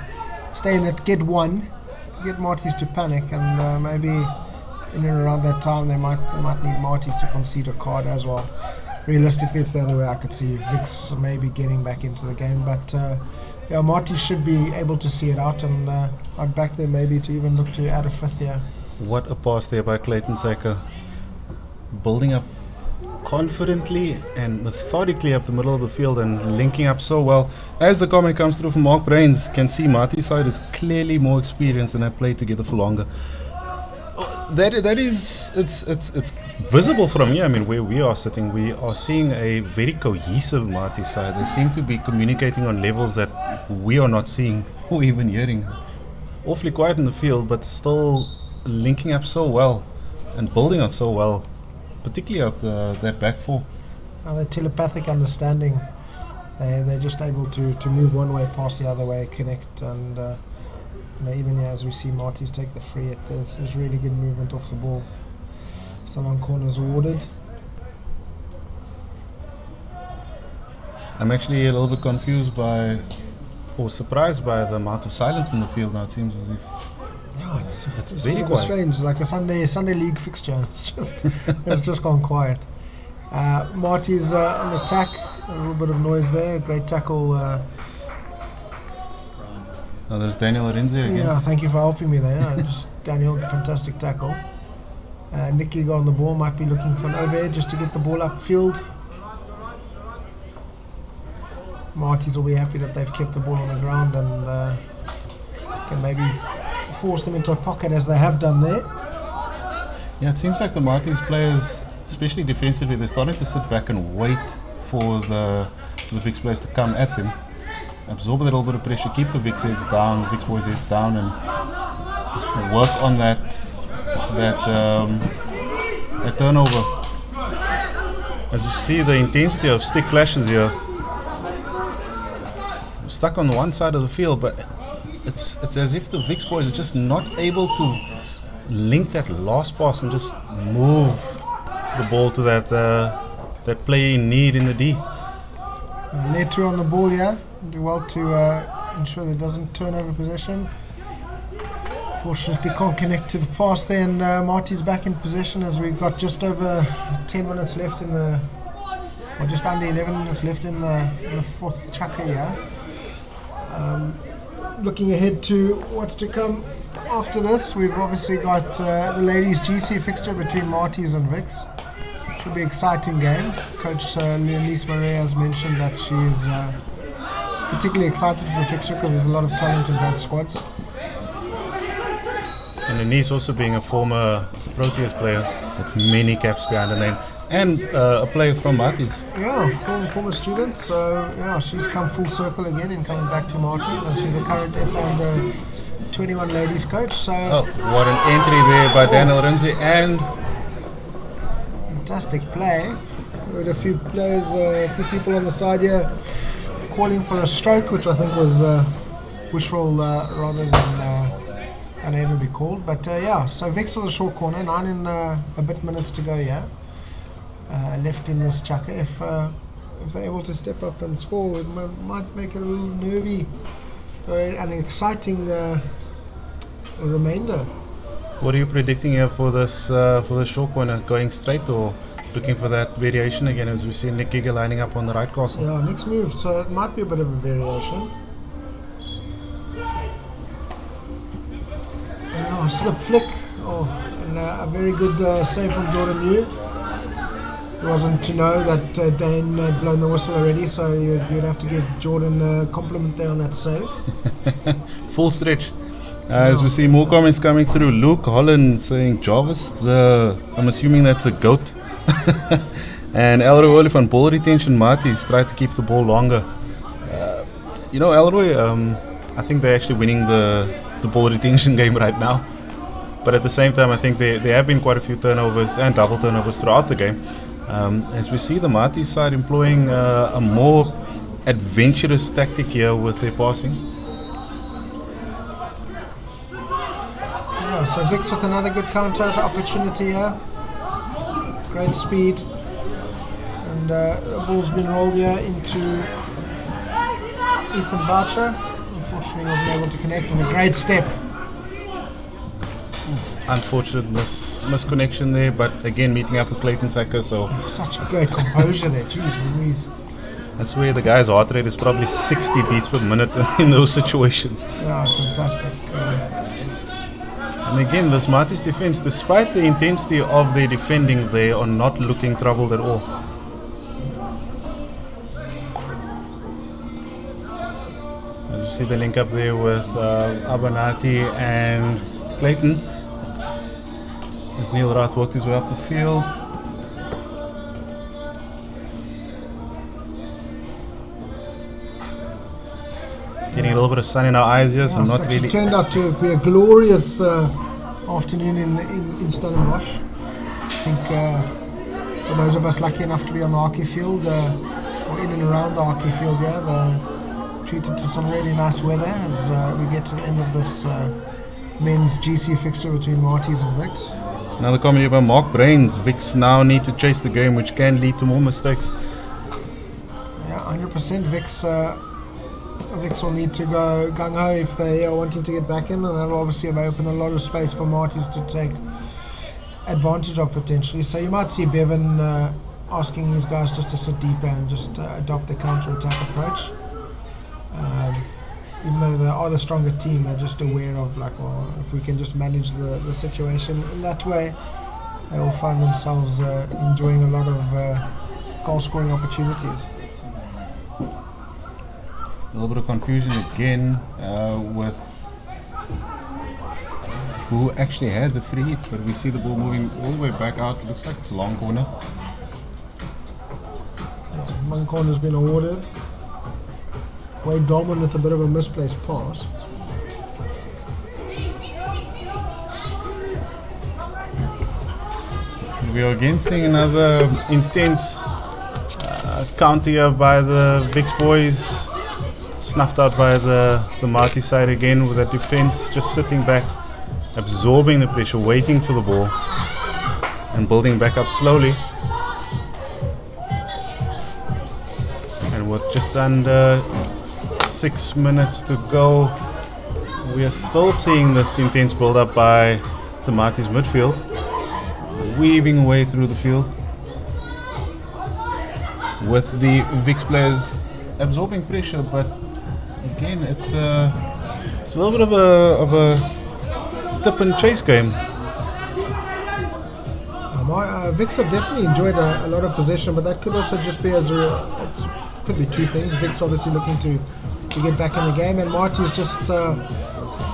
in it, get MATIES to panic, and maybe in and around that time they might need MATIES to concede a card as well. Realistically, it's the only way I could see VICS maybe getting back into the game. But MATIES should be able to see it out, and I'd back them maybe to even look to add a 5th here. What a pass there by Clayton Saker. Building up confidently and methodically up the middle of the field and linking up so well. As the comment comes through from Mark Brains, can see MATIES' side is clearly more experienced and have played together for longer. It's visible from here. I mean, where we are sitting, we are seeing a very cohesive MATIES side. They seem to be communicating on levels that we are not seeing or even hearing. Awfully quiet in the field, but still linking up so well and building on so well, particularly at that back four. The telepathic understanding. They're just able to move one way, pass the other way, connect, and even here as we see MATIES take the free, there's really good movement off the ball. Some on corners awarded. I'm actually a little bit confused or surprised by the amount of silence in the field now. It seems as if it's very quiet. Strange, like a Sunday league fixture. It's just gone quiet. MATIES on attack, a little bit of noise there. Great tackle. There's Daniel Arinze again. Yeah, thank you for helping me there. Just Daniel, fantastic tackle. Nicky got on the ball, might be looking for an overhead just to get the ball upfield. MATIES will be happy that they've kept the ball on the ground and can maybe force them into a pocket as they have done there. Yeah, it seems like the MATIES players, especially defensively, they're starting to sit back and wait for the VICS players to come at them, absorb a little bit of pressure, keep the VICS heads down, VICS boys heads down, and just work on that turnover. As you see the intensity of stick clashes here, stuck on one side of the field, but it's as if the VICS boys are just not able to link that last pass and just move the ball to that play in need in the D. Letu on the ball here, do well to ensure that it doesn't turn over possession. Fortunately can't connect to the pass there, and MATIES back in possession as we've got just over 10 minutes left or just under 11 minutes left in the fourth chaka here. Looking ahead to what's to come after this, we've obviously got the ladies GC fixture between MATIES and VICS. Should be an exciting game. Coach Leonise Maria has mentioned that she is particularly excited for the fixture because there's a lot of talent in both squads. And Leonise also being a former Proteas player with many caps behind her name, and a player from MATIES. Yeah, former student. So yeah, she's come full circle again in coming back to MATIES, and she's a current SA under 21 ladies coach. So what an entry there by Daniel Rinzi, and fantastic play. With a few players, a few people on the side here calling for a stroke, which I think was wishful rather than unable to be called. But so VICS with a short corner, 9 and a bit minutes to go here. left in this chaka. If they're able to step up and score, it might make it a little nervy, an exciting remainder. What are you predicting here for this short corner? Going straight or looking for that variation again, as we see Nick Giger lining up on the right castle? Yeah, next move, so it might be a bit of a variation. Slip flick. And a very good save from Jordan New. It wasn't to know that Dane had blown the whistle already, so you'd have to give Jordan a compliment there on that save. Full stretch. As we see more comments coming through. Luke Holland saying Jarvis, I'm assuming that's a goat. And Elroy Oliphant, ball retention, MATIES tried to keep the ball longer. Elroy, I think they're actually winning the ball retention game right now. But at the same time, I think there have been quite a few turnovers and double turnovers throughout the game. As we see the MATIES side employing a more adventurous tactic here with their passing. Yeah, so VICS with another good counter opportunity here. Great speed. And the ball's been rolled here into Ethan Boucher. Unfortunately, he wasn't able to connect, and a great step. Unfortunate misconnection there, but again meeting up with Clayton Saka, so such great composure there. Jeez Louise. I swear the guy's heart rate is probably 60 beats per minute in those situations. Yeah, fantastic. And again, this MATIES defense, despite the intensity of their defending, they are not looking troubled at all. As you see the link up there with Abanati and Clayton. As Neil Rath worked his way up the field. Getting a little bit of sun in our eyes here, so not really. It turned out to be a glorious afternoon in Stellenbosch. I think for those of us lucky enough to be on the hockey field, or in and around the hockey field here, they're treated to some really nice weather as we get to the end of this men's GC fixture between MATIES and VICS. Another comment by Mark Brains. VICS now need to chase the game, which can lead to more mistakes. Yeah, 100% VICS will need to go gung-ho if they are wanting to get back in, and that will obviously open a lot of space for MATIES to take advantage of potentially. So you might see Bevan asking these guys just to sit deeper and just adopt the counter-attack approach. Even though they are the stronger team, they're just aware of if we can just manage the situation in that way, they will find themselves enjoying a lot of goal-scoring opportunities. A little bit of confusion again with who actually had the free hit, but we see the ball moving all the way back out. Looks like it's a long corner. One corner's been awarded. Wade Dolman with a bit of a misplaced pass. We are again seeing another intense counter here by the VICS boys. Snuffed out by the MATIES side again with that defense just sitting back, absorbing the pressure, waiting for the ball and building back up slowly. And with just under 6 minutes to go, we are still seeing this intense build up by the MATIES midfield, weaving way through the field with the VICS players absorbing pressure, but again it's a little bit of a tip and chase game. VICS have definitely enjoyed a lot of possession, but that could also just be it could be two things. VICS obviously looking to get back in the game, and MATIES just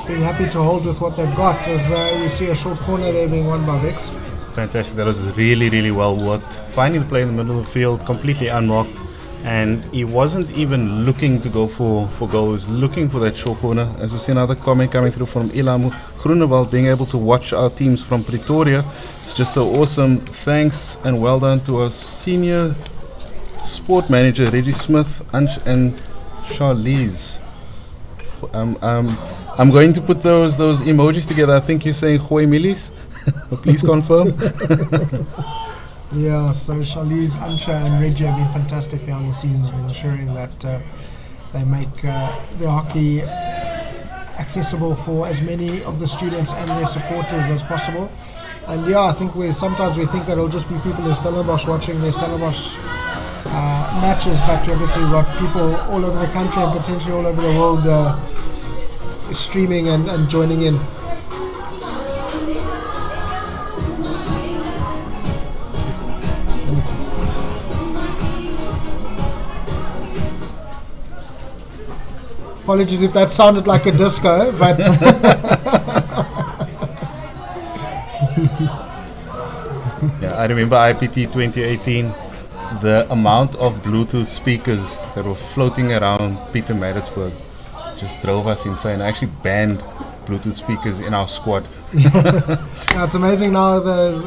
being happy to hold with what they've got, as we see a short corner there being won by VICS. Fantastic, that was really, really well worked. Finding the play in the middle of the field, completely unmarked, and he wasn't even looking to go for goal. He was looking for that short corner. As we see another comment coming through from Ilamu Groenewald, being able to watch our teams from Pretoria. It's just so awesome. Thanks and well done to our senior sport manager Reggie Smith and Charlize. I'm going to put those emojis together. I think you're saying Gooi Millies. Please confirm. Yeah, so Charlize, Ansha and Reggie have been fantastic behind the scenes in ensuring that they make the hockey accessible for as many of the students and their supporters as possible. And yeah, I think sometimes we think that it'll just be people in Stellenbosch watching their Stellenbosch matches, but obviously we've got people all over the country and potentially all over the world streaming and joining in. Apologies if that sounded like a disco, but Yeah, I remember IPT 2018, the amount of Bluetooth speakers that were floating around Pietermaritzburg just drove us insane. I actually banned Bluetooth speakers in our squad. yeah, it's amazing now.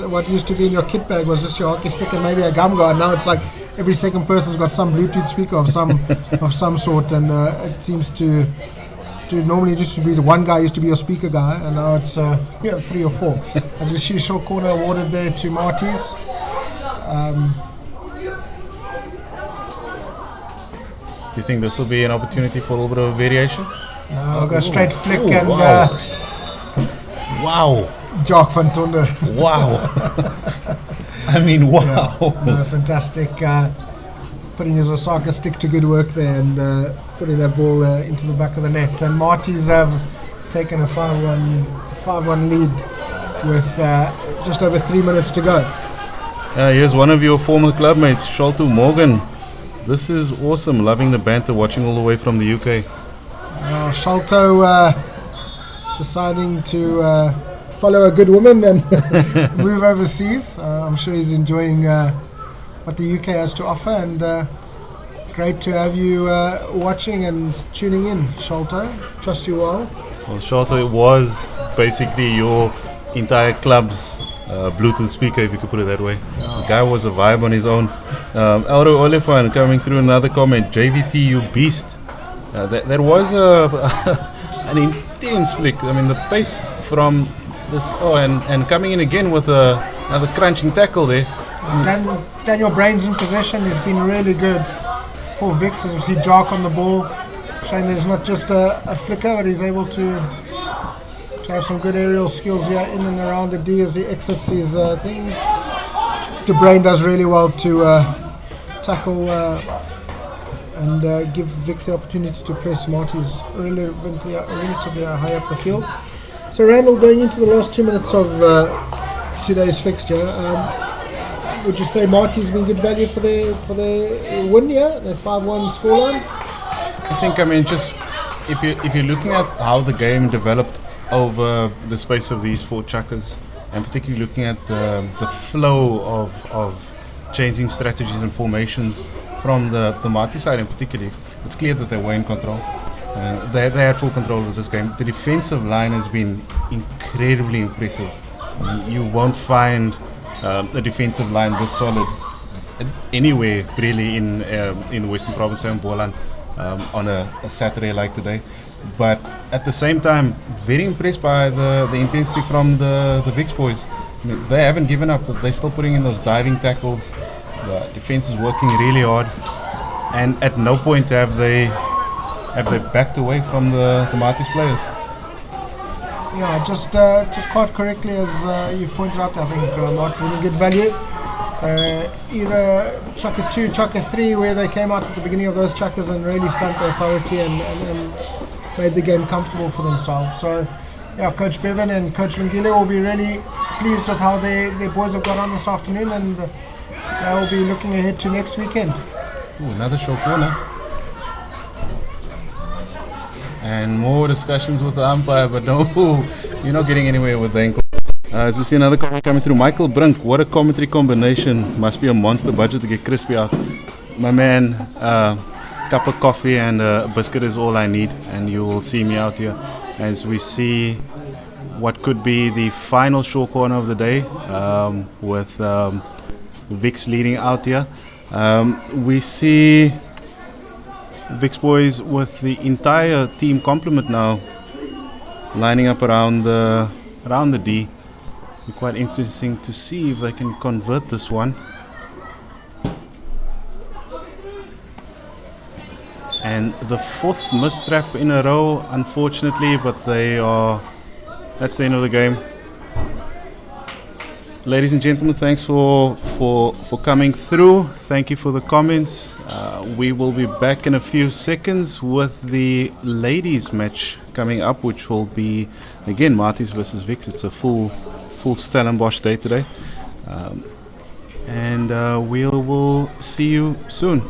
What used to be in your kit bag was just your hockey stick and maybe a gum guard. Now it's like every second person's got some Bluetooth speaker of some sort, and it seems to normally just to be the one guy used to be your speaker guy, and now it's 3 or 4. As we see, short corner awarded there to MATIES. Do you think this will be an opportunity for a little bit of variation? No, we'll go straight flick Ooh, and wow. Wow. Jock van Tonder. Wow. I mean, wow. No, fantastic. Putting his Osaka stick to good work there and putting that ball into the back of the net. And MATIES have taken a 5-1 lead with just over 3 minutes to go. Here's one of your former clubmates, Sholto Morgan. This is awesome. Loving the banter, watching all the way from the UK. Sholto deciding to follow a good woman and move overseas. I'm sure he's enjoying what the UK has to offer, and great to have you watching and tuning in, Sholto. Trust you well. Well, Sholto, it was basically your entire club's Bluetooth speaker, if you could put it that way. The guy was a vibe on his own. Eldo Olifant coming through another comment. JVT, you beast. That was an intense flick. I mean, the pace from this. Oh, and coming in again with another crunching tackle there. Daniel Brains in possession has been really good for VICS, as we see Jark on the ball, showing that it's not just a flicker, but he's able to have some good aerial skills here in and around the D as he exits his thing. De Brain does really well to tackle and give VICS the opportunity to press MATIES relatively high up the field. So Randall, going into the last 2 minutes of today's fixture, would you say MATIES has been good value for their win here, their 5-1 scoreline? I think, I mean, just if you're looking at how the game developed over the space of these 4 chukkers, and particularly looking at the flow of changing strategies and formations from the MATIES side in particular, it's clear that they were in control. They had full control of this game. The defensive line has been incredibly impressive. I mean, you won't find a defensive line this solid anywhere really in the Western Province and Boland on a Saturday like today. But at the same time, very impressed by the intensity from the VICS boys. I mean, they haven't given up, but they're still putting in those diving tackles. The defense is working really hard, and at no point have they backed away from the MATIES players. Yeah, just quite correctly, as you've pointed out, I think MATIES has been good value. Either chukker 2, chukker 3, where they came out at the beginning of those chukkers and really stamped their authority and made the game comfortable for themselves. So, yeah, Coach Bevan and Coach Lungile will be really pleased with how their boys have got on this afternoon, and they will be looking ahead to next weekend. Ooh, another short corner. And more discussions with the umpire, but no, you're not getting anywhere with the ankle. As we see another comment coming through, Michael Brink, what a commentary combination. Must be a monster budget to get Crispy out. My man, cup of coffee and a biscuit is all I need, and you will see me out here as we see what could be the final short corner of the day, with VICS leading out here. We see VICS boys with the entire team complement now lining up around the D. Be quite interesting to see if they can convert this one. And the 4th mistrap in a row, unfortunately, but that's the end of the game. Ladies and gentlemen, thanks for coming through. Thank you for the comments. We will be back in a few seconds with the ladies match coming up, which will be again MATIES versus VICS. It's a full Stellenbosch day today, and we will see you soon.